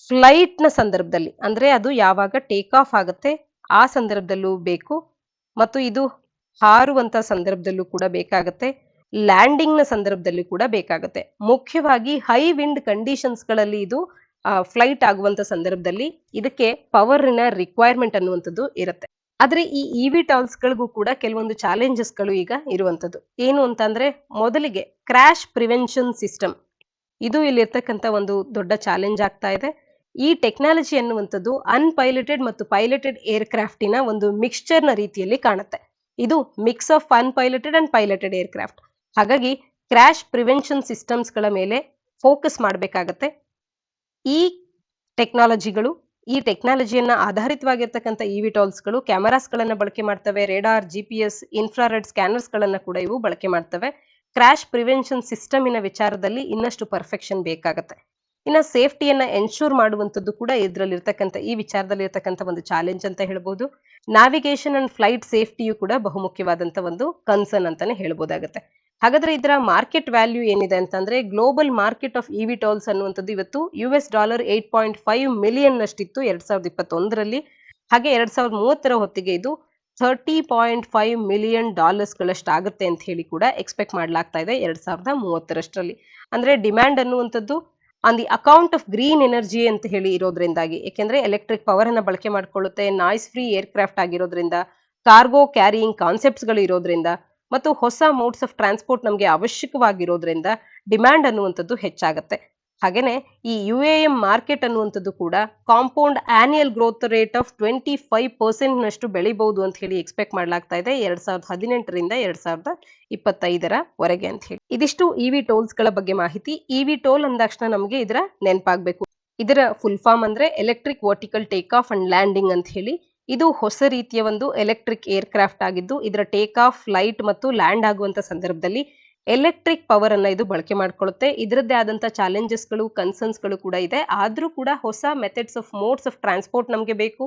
ಫ್ಲೈಟ್ ನ ಸಂದರ್ಭದಲ್ಲಿ ಅಂದ್ರೆ ಅದು ಯಾವಾಗ ಟೇಕ್ ಆಫ್ ಆಗುತ್ತೆ ಆ ಸಂದರ್ಭದಲ್ಲೂ ಬೇಕು ಮತ್ತು ಇದು ಹಾರುವಂತ ಸಂದರ್ಭದಲ್ಲೂ ಕೂಡ ಬೇಕಾಗುತ್ತೆ, ಲ್ಯಾಂಡಿಂಗ್ ನ ಸಂದರ್ಭದಲ್ಲಿ ಕೂಡ ಬೇಕಾಗುತ್ತೆ. ಮುಖ್ಯವಾಗಿ ಹೈ ವಿಂಡ್ ಕಂಡೀಷನ್ಸ್ ಗಳಲ್ಲಿ ಇದು ಫ್ಲೈಟ್ ಆಗುವಂತ ಸಂದರ್ಭದಲ್ಲಿ ಇದಕ್ಕೆ ಪವರ್ನ ರಿಕ್ವೈರ್ಮೆಂಟ್ ಅನ್ನುವಂಥದ್ದು ಇರುತ್ತೆ. ಆದ್ರೆ ಈ eVTOLs ಗಳಿಗೂ ಕೂಡ ಕೆಲವೊಂದು ಚಾಲೆಂಜಸ್ ಗಳು ಈಗ ಇರುವಂತದ್ದು. ಏನು ಅಂತಂದ್ರೆ ಮೊದಲಿಗೆ ಕ್ರಾಶ್ ಪ್ರಿವೆನ್ಷನ್ ಸಿಸ್ಟಮ್ ಇದು ಇಲ್ಲಿರ್ತಕ್ಕಂಥ ಒಂದು ದೊಡ್ಡ ಚಾಲೆಂಜ್ ಆಗ್ತಾ ಇದೆ. ಈ ಟೆಕ್ನಾಲಜಿ ಅನ್ನುವಂಥದ್ದು ಅನ್ಪೈಲಟೆಡ್ ಮತ್ತು ಪೈಲಟೆಡ್ ಏರ್ಕ್ರಾಫ್ಟಿನ ಒಂದು ಮಿಕ್ಸ್ಚರ್ ನ ರೀತಿಯಲ್ಲಿ ಕಾಣುತ್ತೆ. ಇದು ಮಿಕ್ಸ್ ಆಫ್ ಅನ್ಪೈಲಟೆಡ್ ಅಂಡ್ ಪೈಲಟೆಡ್ ಏರ್ಕ್ರಾಫ್ಟ್. ಹಾಗಾಗಿ ಕ್ರಾಶ್ ಪ್ರಿವೆನ್ಷನ್ ಸಿಸ್ಟಮ್ಸ್ ಗಳ ಮೇಲೆ ಫೋಕಸ್ ಮಾಡಬೇಕಾಗತ್ತೆ. ಈ ಟೆಕ್ನಾಲಜಿಗಳು ಈ ಟೆಕ್ನಾಲಜಿಯನ್ನ ಆಧಾರಿತವಾಗಿರ್ತಕ್ಕಂಥ eVTOLs ಗಳು ಕ್ಯಾಮರಾಸ್ ಗಳನ್ನ ಬಳಕೆ ಮಾಡ್ತವೆ, ರೇಡಾರ್, GPS, ಇನ್ಫ್ರಾರೆಡ್ ಸ್ಕ್ಯಾನರ್ಸ್ ಗಳನ್ನ ಕೂಡ ಇವು ಬಳಕೆ ಮಾಡ್ತವೆ. ಕ್ರಾಶ್ ಪ್ರಿವೆನ್ಷನ್ ಸಿಸ್ಟಮಿನ ವಿಚಾರದಲ್ಲಿ ಇನ್ನಷ್ಟು ಪರ್ಫೆಕ್ಷನ್ ಬೇಕಾಗತ್ತೆ. ಇನ್ನ ಸೇಫ್ಟಿಯನ್ನ ಎನ್ಶೂರ್ ಮಾಡುವಂಥದ್ದು ಕೂಡ ಇದರಲ್ಲಿರ್ತಕ್ಕಂಥ ಈ ವಿಚಾರದಲ್ಲಿ ಇರ್ತಕ್ಕಂಥ ಒಂದು ಚಾಲೆಂಜ್ ಅಂತ ಹೇಳ್ಬೋದು. ನ್ಯಾವಿಗೇಷನ್ ಅಂಡ್ ಫ್ಲೈಟ್ ಸೇಫ್ಟಿಯು ಕೂಡ ಬಹುಮುಖ್ಯವಾದಂತ ಒಂದು ಕನ್ಸರ್ನ್ ಅಂತಾನೆ ಹೇಳ್ಬೋದಾಗುತ್ತೆ. ಹಾಗಾದ್ರೆ ಇದರ ಮಾರ್ಕೆಟ್ ವ್ಯಾಲ್ಯೂ ಏನಿದೆ ಅಂತಂದ್ರೆ ಗ್ಲೋಬಲ್ ಮಾರ್ಕೆಟ್ ಆಫ್ eVTOLs ಅನ್ನುವಂಥದ್ದು ಇವತ್ತು $8.5 ಮಿಲಿಯನ್ ನಷ್ಟಿತ್ತು 2021ರಲ್ಲಿ. ಹಾಗೆ 2030ರ ಹೊತ್ತಿಗೆ ಇದು $30.5 ಮಿಲಿಯನ್ ಗಳಷ್ಟಾಗುತ್ತೆ ಅಂತ ಹೇಳಿ ಕೂಡ ಎಕ್ಸ್ಪೆಕ್ಟ್ ಮಾಡ್ಲಾಗ್ತಾ ಇದೆ 2030ರಷ್ಟರಲ್ಲಿ. ಅಂದ್ರೆ ಡಿಮ್ಯಾಂಡ್ ಅನ್ನುವಂಥದ್ದು on the account of green energy ಅಂತ ಹೇಳಿ ಇರೋದ್ರಿಂದಾಗಿ, ಯಾಕೆಂದ್ರೆ ಎಲೆಕ್ಟ್ರಿಕ್ ಪವರ್ ಅನ್ನ ಬಳಕೆ ಮಾಡ್ಕೊಳ್ಳುತ್ತೆ, ನಾಯ್ಸ್ ಫ್ರೀ ಏರ್ಕ್ರಾಫ್ಟ್ ಆಗಿರೋದ್ರಿಂದ, ಕಾರ್ಗೋ ಕ್ಯಾರಿಯಿಂಗ್ ಕಾನ್ಸೆಪ್ಟ್ಸ್ ಗಳು ಇರೋದ್ರಿಂದ ಮತ್ತು ಹೊಸ ಮೋಡ್ಸ್ ಆಫ್ ಟ್ರಾನ್ಸ್ಪೋರ್ಟ್ ನಮಗೆ ಅವಶ್ಯಕವಾಗಿರೋದ್ರಿಂದ ಡಿಮ್ಯಾಂಡ್ ಅನ್ನುವಂಥದ್ದು ಹೆಚ್ಚಾಗುತ್ತೆ. ಹಾಗೇನೆ ಈ UAM ಮಾರ್ಕೆಟ್ ಅನ್ನುವಂಥದ್ದು ಕೂಡ compound annual growth rate of 25% ನಷ್ಟು ಬೆಳಿಬಹುದು ಅಂತ ಹೇಳಿ ಎಕ್ಸ್ಪೆಕ್ಟ್ ಮಾಡ್ಲಾಗ್ತಾ ಇದೆ 2018ರಿಂದ 2025ರವರೆಗೆ ಅಂತ ಹೇಳಿ. ಇದಿಷ್ಟು eVTOLs ಗಳ ಬಗ್ಗೆ ಮಾಹಿತಿ. eVTOL ಅಂದಾಕ್ಷಣ ನಮಗೆ ಇದರ ನೆನಪಾಗಬೇಕು. ಇದರ ಫುಲ್ ಫಾರ್ಮ್ ಅಂದ್ರೆ electric vertical take off and landing ಅಂತ ಹೇಳಿ. ಇದು ಹೊಸ ರೀತಿಯ ಒಂದು ಎಲೆಕ್ಟ್ರಿಕ್ ಏರ್ಕ್ರಾಫ್ಟ್ ಆಗಿದ್ದು ಇದರ ಟೇಕ್ ಆಫ್, ಫ್ಲೈಟ್ ಮತ್ತು ಲ್ಯಾಂಡ್ ಆಗುವಂತ ಸಂದರ್ಭದಲ್ಲಿ ಎಲೆಕ್ಟ್ರಿಕ್ ಪವರ್ ಅನ್ನ ಇದು ಬಳಕೆ ಮಾಡ್ಕೊಳ್ಳುತ್ತೆ. ಇದರದ್ದೇ ಆದಂತ ಚಾಲೆಂಜಸ್ ಗಳು, ಕನ್ಸರ್ನ್ಸ್ ಗಳು ಕೂಡ ಇದೆ. ಆದ್ರೂ ಕೂಡ ಹೊಸ methods of modes of transport ನಮಗೆ ಬೇಕು,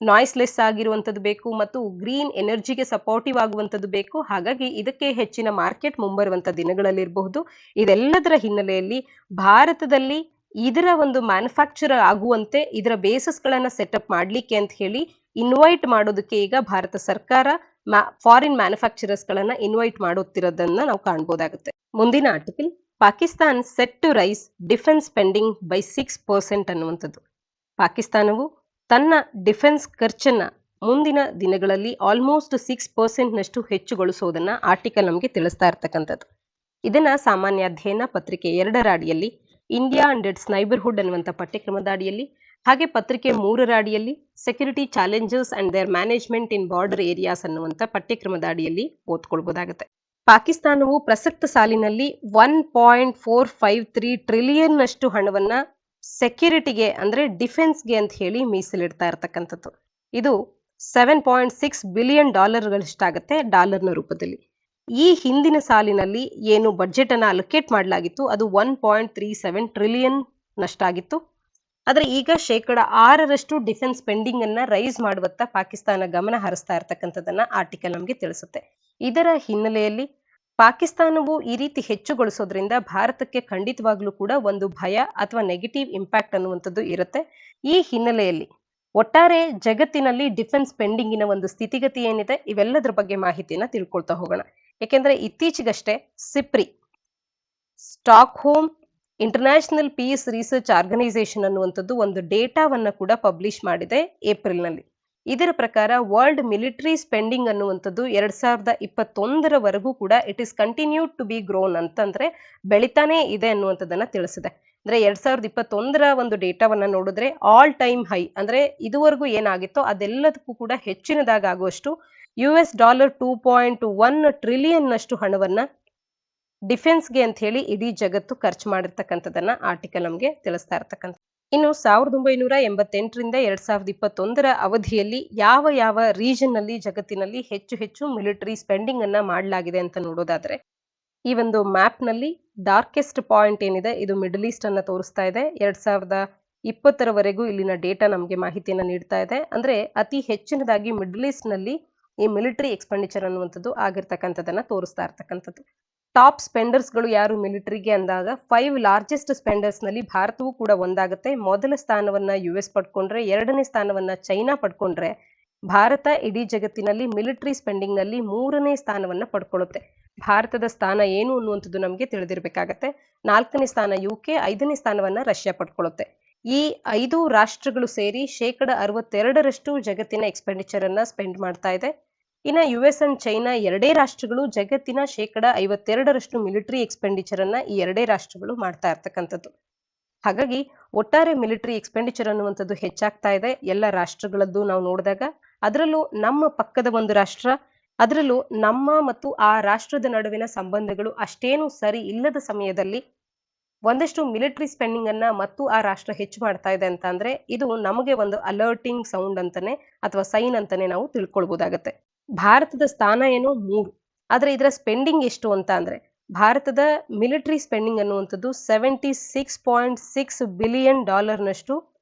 ನಾಯ್ಸ್ ಲೆಸ್ ಆಗಿರುವಂತದ್ದು ಬೇಕು ಮತ್ತು ಗ್ರೀನ್ ಎನರ್ಜಿಗೆ ಸಪೋರ್ಟಿವ್ ಆಗುವಂತದ್ದು ಬೇಕು. ಹಾಗಾಗಿ ಇದಕ್ಕೆ ಹೆಚ್ಚಿನ ಮಾರ್ಕೆಟ್ ಮುಂಬರುವಂತ ದಿನಗಳಲ್ಲಿ ಇರಬಹುದು. ಇದೆಲ್ಲದರ ಹಿನ್ನೆಲೆಯಲ್ಲಿ ಭಾರತದಲ್ಲಿ ಇದರ ಒಂದು ಮ್ಯಾನುಫ್ಯಾಕ್ಚರ್ ಆಗುವಂತೆ ಇದರ ಬೇಸಸ್ ಗಳನ್ನ ಸೆಟಪ್ ಮಾಡ್ಲಿಕ್ಕೆ ಅಂತ ಹೇಳಿ ಇನ್ವೈಟ್ ಮಾಡೋದಕ್ಕೆ ಈಗ ಭಾರತ ಸರ್ಕಾರ ಫಾರಿನ್ ಮ್ಯಾನುಫ್ಯಾಕ್ಚರರ್ಸ್ ಗಳನ್ನ ಇನ್ವೈಟ್ ಮಾಡುತ್ತಿರೋದನ್ನ ನಾವು ಕಾಣಬಹುದಾಗುತ್ತೆ. ಮುಂದಿನ article, Pakistan set to raise defence spending by 6% ಅನ್ನುವಂಥದ್ದು. ಪಾಕಿಸ್ತಾನವು ತನ್ನ ಡಿಫೆನ್ಸ್ ಖರ್ಚನ್ನ ಮುಂದಿನ ದಿನಗಳಲ್ಲಿ ಆಲ್ಮೋಸ್ಟ್ 6% ಹೆಚ್ಚುಗೊಳಿಸುವುದನ್ನ ಆರ್ಟಿಕಲ್ ನಮಗೆ ತಿಳಿಸ್ತಾ ಇರ್ತಕ್ಕಂಥದ್ದು. ಇದನ್ನ ಸಾಮಾನ್ಯ ಅಧ್ಯಯನ ಪತ್ರಿಕೆ 2ರ ಅಡಿಯಲ್ಲಿ, ಇಂಡಿಯಾ ಅಂಡ್ ಇಟ್ಸ್ ನೈಬರ್ಹುಡ್ ಅನ್ನುವಂಥ ಪಠ್ಯಕ್ರಮದ ಅಡಿಯಲ್ಲಿ, ಹಾಗೆ ಪತ್ರಿಕೆ 3ರ ಅಡಿಯಲ್ಲಿ security challenges and their management in border areas ಅನ್ನುವಂಥ ಪಠ್ಯಕ್ರಮದ ಅಡಿಯಲ್ಲಿ ಓದ್ಕೊಳ್ಬಹುದಾಗುತ್ತೆ. ಪಾಕಿಸ್ತಾನವು ಪ್ರಸಕ್ತ ಸಾಲಿನಲ್ಲಿ 1.453 ಟ್ರಿಲಿಯನ್ ನಷ್ಟು ಹಣವನ್ನ ಸೆಕ್ಯೂರಿಟಿಗೆ ಅಂದ್ರೆ ಡಿಫೆನ್ಸ್ಗೆ ಅಂತ ಹೇಳಿ ಮೀಸಲಿಡ್ತಾ ಇರ್ತಕ್ಕಂಥದ್ದು. ಇದು $7.6 ಬಿಲಿಯನ್ ಗಳಷ್ಟಾಗುತ್ತೆ ಡಾಲರ್ನ ರೂಪದಲ್ಲಿ. ಈ ಹಿಂದಿನ ಸಾಲಿನಲ್ಲಿ ಏನು ಬಜೆಟ್ ಅನ್ನ ಅಲೋಕೇಟ್ ಮಾಡಲಾಗಿತ್ತು ಅದು 1.37 ಟ್ರಿಲಿಯನ್ ನಷ್ಟಾಗಿತ್ತು. ಆದ್ರೆ ಈಗ 6% ಡಿಫೆನ್ಸ್ ಸ್ಪೆಂಡಿಂಗ್ ಅನ್ನ ರೈಸ್ ಮಾಡುವತ್ತ ಪಾಕಿಸ್ತಾನ ಗಮನ ಹರಿಸ್ತಾ ಇರ್ತಕ್ಕಂಥದ್ದನ್ನ ಆರ್ಟಿಕಲ್ ನಮಗೆ ತಿಳಿಸುತ್ತೆ. ಇದರ ಹಿನ್ನೆಲೆಯಲ್ಲಿ ಪಾಕಿಸ್ತಾನವು ಈ ರೀತಿ ಹೆಚ್ಚುಗೊಳಿಸೋದ್ರಿಂದ ಭಾರತಕ್ಕೆ ಖಂಡಿತವಾಗ್ಲೂ ಕೂಡ ಒಂದು ಭಯ ಅಥವಾ ನೆಗೆಟಿವ್ ಇಂಪ್ಯಾಕ್ಟ್ ಅನ್ನುವಂಥದ್ದು ಇರುತ್ತೆ. ಈ ಹಿನ್ನೆಲೆಯಲ್ಲಿ ಒಟ್ಟಾರೆ ಜಗತ್ತಿನಲ್ಲಿ ಡಿಫೆನ್ಸ್ ಸ್ಪೆಂಡಿಂಗಿನ ಒಂದು ಸ್ಥಿತಿಗತಿ ಏನಿದೆ ಇವೆಲ್ಲದರ ಬಗ್ಗೆ ಮಾಹಿತಿಯನ್ನ ತಿಳ್ಕೊಳ್ತಾ ಹೋಗೋಣ. ಯಾಕೆಂದ್ರೆ ಇತ್ತೀಚೆಗಷ್ಟೇ SIPRI, Stockholm international peace research organisation ಅನ್ನುವಂಥದ್ದು ಒಂದು ಡೇಟಾವನ್ನ ಕೂಡ ಪಬ್ಲಿಷ್ ಮಾಡಿದೆ ಏಪ್ರಿಲ್ನಲ್ಲಿ. ಇದರ ಪ್ರಕಾರ ವರ್ಲ್ಡ್ ಮಿಲಿಟರಿ ಸ್ಪೆಂಡಿಂಗ್ ಅನ್ನುವಂಥದ್ದು 2021 ಕೂಡ it is continued to be grown ಅಂತಂದ್ರೆ ಬೆಳಿತಾನೆ ಇದೆ ಅನ್ನುವಂಥದ್ದನ್ನ ತಿಳಿಸಿದೆ. ಅಂದ್ರೆ 2021 ಒಂದು ಡೇಟಾವನ್ನ ನೋಡಿದ್ರೆ ಆಲ್ ಟೈಮ್ ಹೈ ಅಂದ್ರೆ ಇದುವರೆಗೂ ಏನಾಗಿತ್ತೋ ಅದೆಲ್ಲದಕ್ಕೂ ಕೂಡ ಹೆಚ್ಚಿನದಾಗುವಷ್ಟು $2.1 ಟ್ರಿಲಿಯನ್ ನಷ್ಟು ಹಣವನ್ನ ಡಿಫೆನ್ಸ್ಗೆ ಅಂತ ಹೇಳಿ ಇಡೀ ಜಗತ್ತು ಖರ್ಚು ಮಾಡಿರ್ತಕ್ಕಂಥದ್ದನ್ನ ಆರ್ಟಿಕಲ್ ನಮಗೆ ತಿಳಿಸ್ತಾ ಇರ್ತಕ್ಕಂಥ. ಇನ್ನು 1988ರಿಂದ 2021 ಅವಧಿಯಲ್ಲಿ ಯಾವ ರೀಜನ್ ನಲ್ಲಿ ಜಗತ್ತಿನಲ್ಲಿ ಹೆಚ್ಚು ಮಿಲಿಟರಿ ಸ್ಪೆಂಡಿಂಗ್ ಅನ್ನ ಮಾಡಲಾಗಿದೆ ಅಂತ ನೋಡೋದಾದ್ರೆ ಈ ಒಂದು ಮ್ಯಾಪ್ ನಲ್ಲಿ ಡಾರ್ಕೆಸ್ಟ್ ಪಾಯಿಂಟ್ ಏನಿದೆ ಇದು ಮಿಡಲ್ ಈಸ್ಟ್ ಅನ್ನ ತೋರಿಸ್ತಾ ಇದೆ. 2020 ಇಲ್ಲಿನ ಡೇಟಾ ನಮಗೆ ಮಾಹಿತಿಯನ್ನ ನೀಡ್ತಾ ಇದೆ. ಅಂದ್ರೆ ಅತಿ ಹೆಚ್ಚಿನದಾಗಿ ಮಿಡಲ್ ಈಸ್ಟ್ ನಲ್ಲಿ ಈ ಮಿಲಿಟರಿ ಎಕ್ಸ್ಪೆಂಡಿಚರ್ ಅನ್ನುವಂಥದ್ದು ಆಗಿರ್ತಕ್ಕಂಥದ್ದನ್ನ ತೋರಿಸ್ತಾ ಇರ್ತಕ್ಕಂಥದ್ದು. ಟಾಪ್ ಸ್ಪೆಂಡರ್ಸ್ಗಳು ಯಾರು ಮಿಲಿಟರಿಗೆ ಅಂದಾಗ 5 ಲಾರ್ಜೆಸ್ಟ್ ಸ್ಪೆಂಡರ್ಸ್ ನಲ್ಲಿ ಭಾರತವೂ ಕೂಡ ಒಂದಾಗುತ್ತೆ. ಮೊದಲ ಸ್ಥಾನವನ್ನ US ಪಡ್ಕೊಂಡ್ರೆ, 2ನೇ ಸ್ಥಾನವನ್ನ ಚೈನಾ ಪಡ್ಕೊಂಡ್ರೆ, ಭಾರತ ಇಡೀ ಜಗತ್ತಿನಲ್ಲಿ ಮಿಲಿಟರಿ ಸ್ಪೆಂಡಿಂಗ್ ನಲ್ಲಿ 3ನೇ ಸ್ಥಾನವನ್ನ ಪಡ್ಕೊಳ್ಳುತ್ತೆ. ಭಾರತದ ಸ್ಥಾನ ಏನು ಅನ್ನುವಂಥದ್ದು ನಮಗೆ ತಿಳಿದಿರಬೇಕಾಗತ್ತೆ. 4ನೇ ಸ್ಥಾನ UK, 5ನೇ ಸ್ಥಾನವನ್ನ ರಷ್ಯಾ ಪಡ್ಕೊಳ್ಳುತ್ತೆ. ಈ 5 ರಾಷ್ಟ್ರಗಳು ಸೇರಿ 62% ಜಗತ್ತಿನ ಎಕ್ಸ್ಪೆಂಡಿಚರ್ ಅನ್ನ ಸ್ಪೆಂಡ್ ಮಾಡ್ತಾ ಇದೆ. ಇನ್ನ US ಅಂಡ್ ಚೈನಾ ಎರಡೇ ರಾಷ್ಟ್ರಗಳು ಜಗತ್ತಿನ 52% ಮಿಲಿಟರಿ ಎಕ್ಸ್ಪೆಂಡಿಚರ್ ಅನ್ನ ಈ ಎರಡೇ ರಾಷ್ಟ್ರಗಳು ಮಾಡ್ತಾ ಇರ್ತಕ್ಕಂಥದ್ದು. ಹಾಗಾಗಿ ಒಟ್ಟಾರೆ ಮಿಲಿಟರಿ ಎಕ್ಸ್ಪೆಂಡಿಚರ್ ಅನ್ನುವಂಥದ್ದು ಹೆಚ್ಚಾಗ್ತಾ ಇದೆ ಎಲ್ಲ ರಾಷ್ಟ್ರಗಳದ್ದು ನಾವು ನೋಡಿದಾಗ. ಅದರಲ್ಲೂ ನಮ್ಮ ಪಕ್ಕದ ಒಂದು ರಾಷ್ಟ್ರ, ಅದರಲ್ಲೂ ನಮ್ಮ ಮತ್ತು ಆ ರಾಷ್ಟ್ರದ ನಡುವಿನ ಸಂಬಂಧಗಳು ಅಷ್ಟೇನು ಸರಿ ಇಲ್ಲದ ಸಮಯದಲ್ಲಿ ಒಂದಷ್ಟು ಮಿಲಿಟರಿ ಸ್ಪೆಂಡಿಂಗ್ ಅನ್ನ ಮತ್ತು ಆ ರಾಷ್ಟ್ರ ಹೆಚ್ಚು ಮಾಡ್ತಾ ಇದೆ ಅಂತ ಅಂದ್ರೆ ಇದು ನಮಗೆ ಒಂದು ಅಲರ್ಟಿಂಗ್ ಸೌಂಡ್ ಅಂತಾನೆ ಅಥವಾ ಸೈನ್ ಅಂತಾನೆ ನಾವು ತಿಳ್ಕೊಳ್ಬಹುದಾಗತ್ತೆ. ಭಾರತದ ಸ್ಥಾನ ಏನೋ 3, ಆದ್ರೆ ಇದರ ಸ್ಪೆಂಡಿಂಗ್ ಎಷ್ಟು ಅಂತ ಅಂದ್ರೆ ಭಾರತದ ಮಿಲಿಟರಿ ಸ್ಪೆಂಡಿಂಗ್ ಅನ್ನುವಂಥದ್ದು $76.6 ಬಿಲಿಯನ್ ನಷ್ಟು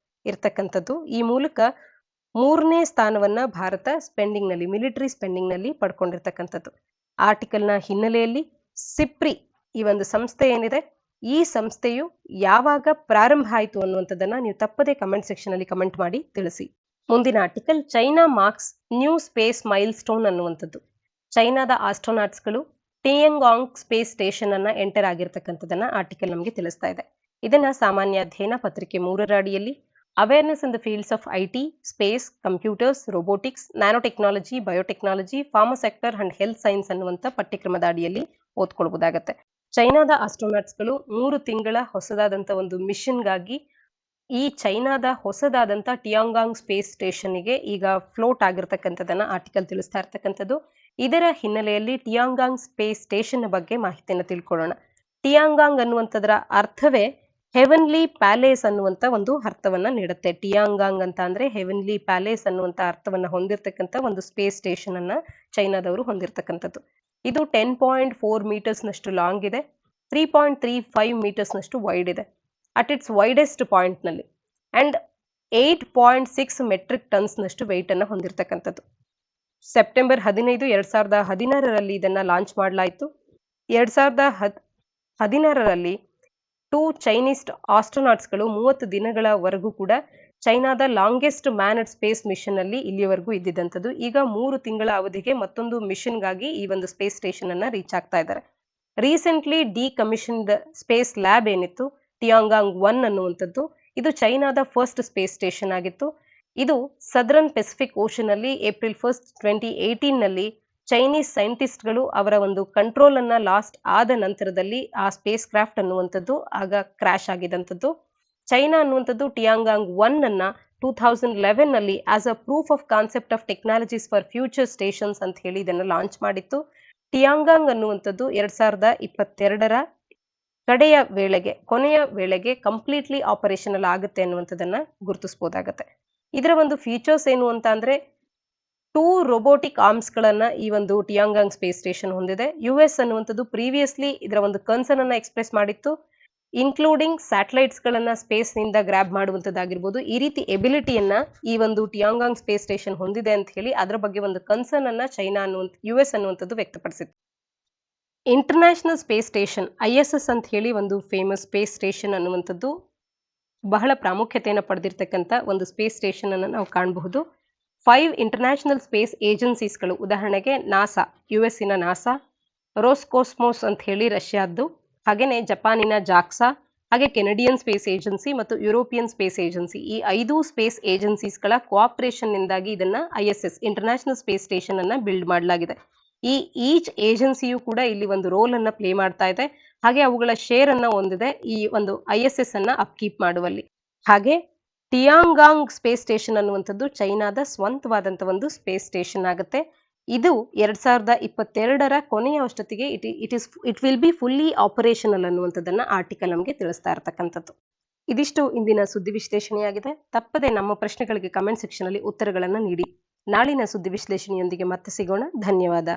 ಇರ್ತಕ್ಕಂಥದ್ದು. ಈ ಮೂಲಕ 3ನೇ ಸ್ಥಾನವನ್ನ ಭಾರತ ಸ್ಪೆಂಡಿಂಗ್ ನಲ್ಲಿ ಮಿಲಿಟರಿ ಸ್ಪೆಂಡಿಂಗ್ ನಲ್ಲಿ ಪಡ್ಕೊಂಡಿರ್ತಕ್ಕಂಥದ್ದು. ಆರ್ಟಿಕಲ್ನ ಹಿನ್ನೆಲೆಯಲ್ಲಿ ಸಿಪ್ರಿ ಈ ಒಂದು ಸಂಸ್ಥೆ ಏನಿದೆ ಈ ಸಂಸ್ಥೆಯು ಯಾವಾಗ ಪ್ರಾರಂಭ ಆಯಿತು ಅನ್ನುವಂಥದ್ದನ್ನ ನೀವು ತಪ್ಪದೇ ಕಮೆಂಟ್ ಸೆಕ್ಷನ್ ಅಲ್ಲಿ ಕಮೆಂಟ್ ಮಾಡಿ ತಿಳಿಸಿ. ಮುಂದಿನ article China marks new space milestone ಅನ್ನುವಂಥದ್ದು. ಚೈನಾದ ಆಸ್ಟ್ರೋನಾಟ್ಸ್ಗಳು ಟಿಯಾಂಗಾಂಗ್ ಸ್ಪೇಸ್ ಸ್ಟೇಷನ್ ಅನ್ನ ಎಂಟರ್ ಆಗಿರ್ತಕ್ಕಂಥದ್ದನ್ನ ಆರ್ಟಿಕಲ್ ನಮಗೆ ತಿಳಿಸ್ತಾ ಇದೆ. ಇದನ್ನ ಸಾಮಾನ್ಯ ಅಧ್ಯಯನ ಪತ್ರಿಕೆ 3ರ ಅಡಿಯಲ್ಲಿ awareness in the fields of IT, space, computers, robotics, nano technology, biotechnology, pharma sector and health science ಅನ್ನುವಂಥ ಪಠ್ಯಕ್ರಮದ ಅಡಿಯಲ್ಲಿ ಓದ್ಕೊಳ್ಬಹುದಾಗತ್ತೆ. ಚೈನಾದ ಆಸ್ಟ್ರೋನಾಟ್ಸ್ಗಳು 3 ತಿಂಗಳ ಹೊಸದಾದಂಥ ಒಂದು ಮಿಷನ್ಗಾಗಿ ಈ ಚೈನಾದ ಹೊಸದಾದಂಥ ಟಿಯಾಂಗಾಂಗ್ ಸ್ಪೇಸ್ ಸ್ಟೇಷನ್ಗೆ ಈಗ ಫ್ಲೋಟ್ ಆಗಿರ್ತಕ್ಕಂಥದ್ದನ್ನ ಆರ್ಟಿಕಲ್ ತಿಳಿಸ್ತಾ ಇರ್ತಕ್ಕಂಥದ್ದು. ಇದರ ಹಿನ್ನೆಲೆಯಲ್ಲಿ ಟಿಯಾಂಗಾಂಗ್ ಸ್ಪೇಸ್ ಸ್ಟೇಷನ್ ಬಗ್ಗೆ ಮಾಹಿತಿಯನ್ನು ತಿಳ್ಕೊಳ್ಳೋಣ. ಟಿಯಾಂಗಾಂಗ್ ಅನ್ನುವಂಥದ್ರ ಅರ್ಥವೇ ಹೆವನ್ಲಿ ಪ್ಯಾಲೇಸ್ ಅನ್ನುವಂಥ ಒಂದು ಅರ್ಥವನ್ನ ನೀಡುತ್ತೆ. ಟಿಯಾಂಗಾಂಗ್ ಅಂತ ಅಂದ್ರೆ ಹೆವನ್ಲಿ ಪ್ಯಾಲೇಸ್ ಅನ್ನುವಂಥ ಅರ್ಥವನ್ನ ಹೊಂದಿರತಕ್ಕಂಥ ಒಂದು ಸ್ಪೇಸ್ ಸ್ಟೇಷನ್ ಅನ್ನ ಚೈನಾದವರು ಹೊಂದಿರತಕ್ಕಂಥದ್ದು. ಇದು 10.4 ಮೀಟರ್ಸ್ ನಷ್ಟು ಲಾಂಗ್ ಇದೆ, 3.35 ಮೀಟರ್ಸ್ ನಷ್ಟು ವೈಡ್ ಇದೆ ಅಟ್ ಇಟ್ಸ್ ವೈಡೆಸ್ಟ್ ಪಾಯಿಂಟ್ ನಲ್ಲಿ, ಅಂಡ್ 8.6 ಮೆಟ್ರಿಕ್ ಟನ್ಸ್ ನಷ್ಟು ವೆಯ್ಟ್ ಅನ್ನ ಹೊಂದಿರತಕ್ಕಂಥದ್ದು. ಸೆಪ್ಟೆಂಬರ್ 15, 2016ರಲ್ಲಿ ಇದನ್ನ ಲಾಂಚ್ ಮಾಡಲಾಯಿತು. 2016ರಲ್ಲಿ 2 ಚೈನೀಸ್ ಆಸ್ಟ್ರೋನಾಟ್ಸ್ಗಳು 30 ದಿನಗಳವರೆಗೂ ಕೂಡ ಚೈನಾದ longest manned space mission ಅಲ್ಲಿ ಇಲ್ಲಿಯವರೆಗೂ ಇದ್ದಿದ್ದಂಥದ್ದು. ಈಗ 3 ತಿಂಗಳ ಅವಧಿಗೆ ಮತ್ತೊಂದು ಮಿಷನ್ಗಾಗಿ ಈ ಒಂದು ಸ್ಪೇಸ್ ಸ್ಟೇಷನ್ ಅನ್ನ ರೀಚ್ ಆಗ್ತಾ ಇದ್ದಾರೆ. ರೀಸೆಂಟ್ಲಿ ಡಿಕಮಿಷನ್ಡ್ ಸ್ಪೇಸ್ ಲ್ಯಾಬ್ ಏನಿತ್ತು ಟಿಯಾಂಗಾಂಗ್ 1 ಅನ್ನುವಂಥದ್ದು, ಇದು ಚೈನಾದ ಫಸ್ಟ್ ಸ್ಪೇಸ್ ಸ್ಟೇಷನ್ ಆಗಿತ್ತು. ಇದು ಸದರ್ನ್ ಪೆಸಿಫಿಕ್ ಓಷನ್ ಅಲ್ಲಿ ಏಪ್ರಿಲ್ 1 2018 ನಲ್ಲಿ ಚೈನೀಸ್ ಸೈಂಟಿಸ್ಟ್ಗಳು ಅವರ ಒಂದು ಕಂಟ್ರೋಲ್ ಅನ್ನ ಲಾಸ್ಟ್ ಆದ ನಂತರದಲ್ಲಿ ಆ ಸ್ಪೇಸ್ ಕ್ರಾಫ್ಟ್ ಅನ್ನುವಂಥದ್ದು ಆಗ ಕ್ರಾಶ್ ಆಗಿದಂಥದ್ದು. ಚೈನಾ ಅನ್ನುವಂಥದ್ದು ಟಿಯಾಂಗಾಂಗ್ 1 ಅನ್ನ 2011 ನಲ್ಲಿ as a proof of concept of technologies for future stations ಅಂತ ಹೇಳಿ ಇದನ್ನು ಲಾಂಚ್ ಮಾಡಿತ್ತು. ಟಿಯಾಂಗಾಂಗ್ ಅನ್ನುವಂಥದ್ದು 2022ರ ಕೊನೆಯ ವೇಳೆಗೆ ಕಂಪ್ಲೀಟ್ಲಿ ಆಪರೇಷನಲ್ ಆಗುತ್ತೆ ಅನ್ನುವಂಥದ್ದನ್ನ ಗುರುತಿಸಬಹುದಾಗತ್ತೆ. ಇದರ ಒಂದು ಫೀಚರ್ಸ್ ಏನು ಅಂತ ಅಂದ್ರೆ 2 ರೋಬೋಟಿಕ್ ಆರ್ಮ್ಸ್ ಗಳನ್ನ ಈ ಒಂದು ಟಿಯಾಂಗಾಂಗ್ ಸ್ಪೇಸ್ ಸ್ಟೇಷನ್ ಹೊಂದಿದೆ. US ಅನ್ನುವಂಥದ್ದು ಪ್ರೀವಿಯಸ್ಲಿ ಇದರ ಒಂದು ಕನ್ಸರ್ನ್ ಅನ್ನ ಎಕ್ಸ್ಪ್ರೆಸ್ ಮಾಡಿತ್ತು, ಇನ್ಕ್ಲೂಡಿಂಗ್ ಸ್ಯಾಟಲೈಟ್ಸ್ ಗಳನ್ನ ಸ್ಪೇಸ್ ನಿಂದ ಗ್ರಾಬ್ ಮಾಡುವಂತದ್ದಾಗಿರ್ಬೋದು. ಈ ರೀತಿ ಎಬಿಲಿಟಿಯನ್ನ ಈ ಒಂದು ಟಿಯಾಂಗಾಂಗ್ ಸ್ಪೇಸ್ ಸ್ಟೇಷನ್ ಹೊಂದಿದೆ ಅಂತ ಹೇಳಿ ಅದರ ಬಗ್ಗೆ ಒಂದು ಕನ್ಸರ್ನ್ ಅನ್ನ US ಅನ್ನುವಂಥದ್ದು ವ್ಯಕ್ತಪಡಿಸಿತ್ತು. ಇಂಟರ್ನ್ಯಾಷನಲ್ ಸ್ಪೇಸ್ ಸ್ಟೇಷನ್ ISS ಅಂತ ಹೇಳಿ ಒಂದು ಫೇಮಸ್ ಸ್ಪೇಸ್ ಸ್ಟೇಷನ್ ಅನ್ನುವಂಥದ್ದು ಬಹಳ ಪ್ರಾಮುಖ್ಯತೆಯನ್ನು ಪಡೆದಿರ್ತಕ್ಕಂಥ ಒಂದು ಸ್ಪೇಸ್ ಸ್ಟೇಷನ್ ಅನ್ನು ನಾವು ಕಾಣಬಹುದು. 5 ಇಂಟರ್ನ್ಯಾಷನಲ್ ಸ್ಪೇಸ್ ಏಜೆನ್ಸೀಸ್ಗಳು, ಉದಾಹರಣೆಗೆ ನಾಸಾ, US-ನ ನಾಸಾ, ರೋಸ್ಕೋಸ್ಮೋಸ್ ಅಂತ ಹೇಳಿ ರಷ್ಯಾದ್ದು, ಹಾಗೇನೆ ಜಪಾನಿನ ಜಾಕ್ಸಾ, ಹಾಗೆ ಕೆನಡಿಯನ್ ಸ್ಪೇಸ್ ಏಜೆನ್ಸಿ ಮತ್ತು ಯುರೋಪಿಯನ್ ಸ್ಪೇಸ್ ಏಜೆನ್ಸಿ, ಈ 5 ಸ್ಪೇಸ್ ಏಜೆನ್ಸೀಸ್ಗಳ ಕೋಆಪರೇಷನ್ ನಿಂದಾಗಿ ಇದನ್ನ ISS ಇಂಟರ್ನ್ಯಾಷನಲ್ ಸ್ಪೇಸ್ ಸ್ಟೇಷನ್ ಅನ್ನ ಬಿಲ್ಡ್ ಮಾಡಲಾಗಿದೆ. ಈ ಈಚ್ ಏಜೆನ್ಸಿಯು ಕೂಡ ಇಲ್ಲಿ ಒಂದು ರೋಲ್ ಅನ್ನ ಪ್ಲೇ ಮಾಡ್ತಾ ಇದೆ, ಹಾಗೆ ಅವುಗಳ ಶೇರ್ ಅನ್ನ ಹೊಂದಿದೆ ಈ ಒಂದು ISS ಅನ್ನ ಅಪ್ಕೀಪ್ ಮಾಡುವಲ್ಲಿ. ಹಾಗೆ ಟಿಯಾಂಗಾಂಗ್ ಸ್ಪೇಸ್ ಸ್ಟೇಷನ್ ಅನ್ನುವಂಥದ್ದು ಚೈನಾದ ಸ್ವಂತವಾದಂಥ ಒಂದು ಸ್ಪೇಸ್ ಸ್ಟೇಷನ್ ಆಗುತ್ತೆ. ಇದು 2022ರ ಕೊನೆಯ ಅಷ್ಟೊತ್ತಿಗೆ it will be fully operational ಅನ್ನುವಂಥದ್ದನ್ನ ಆರ್ಟಿಕಲ್ ನಮಗೆ ತಿಳಿಸ್ತಾ ಇರತಕ್ಕಂಥದ್ದು. ಇದಿಷ್ಟು ಇಂದಿನ ಸುದ್ದಿ ವಿಶ್ಲೇಷಣೆಯಾಗಿದೆ. ತಪ್ಪದೆ ನಮ್ಮ ಪ್ರಶ್ನೆಗಳಿಗೆ ಕಮೆಂಟ್ ಸೆಕ್ಷನ್ ಅಲ್ಲಿ ಉತ್ತರಗಳನ್ನು ನೀಡಿ. ನಾಳಿನ ಸುದ್ದಿ ವಿಶ್ಲೇಷಣೆಯೊಂದಿಗೆ ಮತ್ತೆ ಸಿಗೋಣ. ಧನ್ಯವಾದ.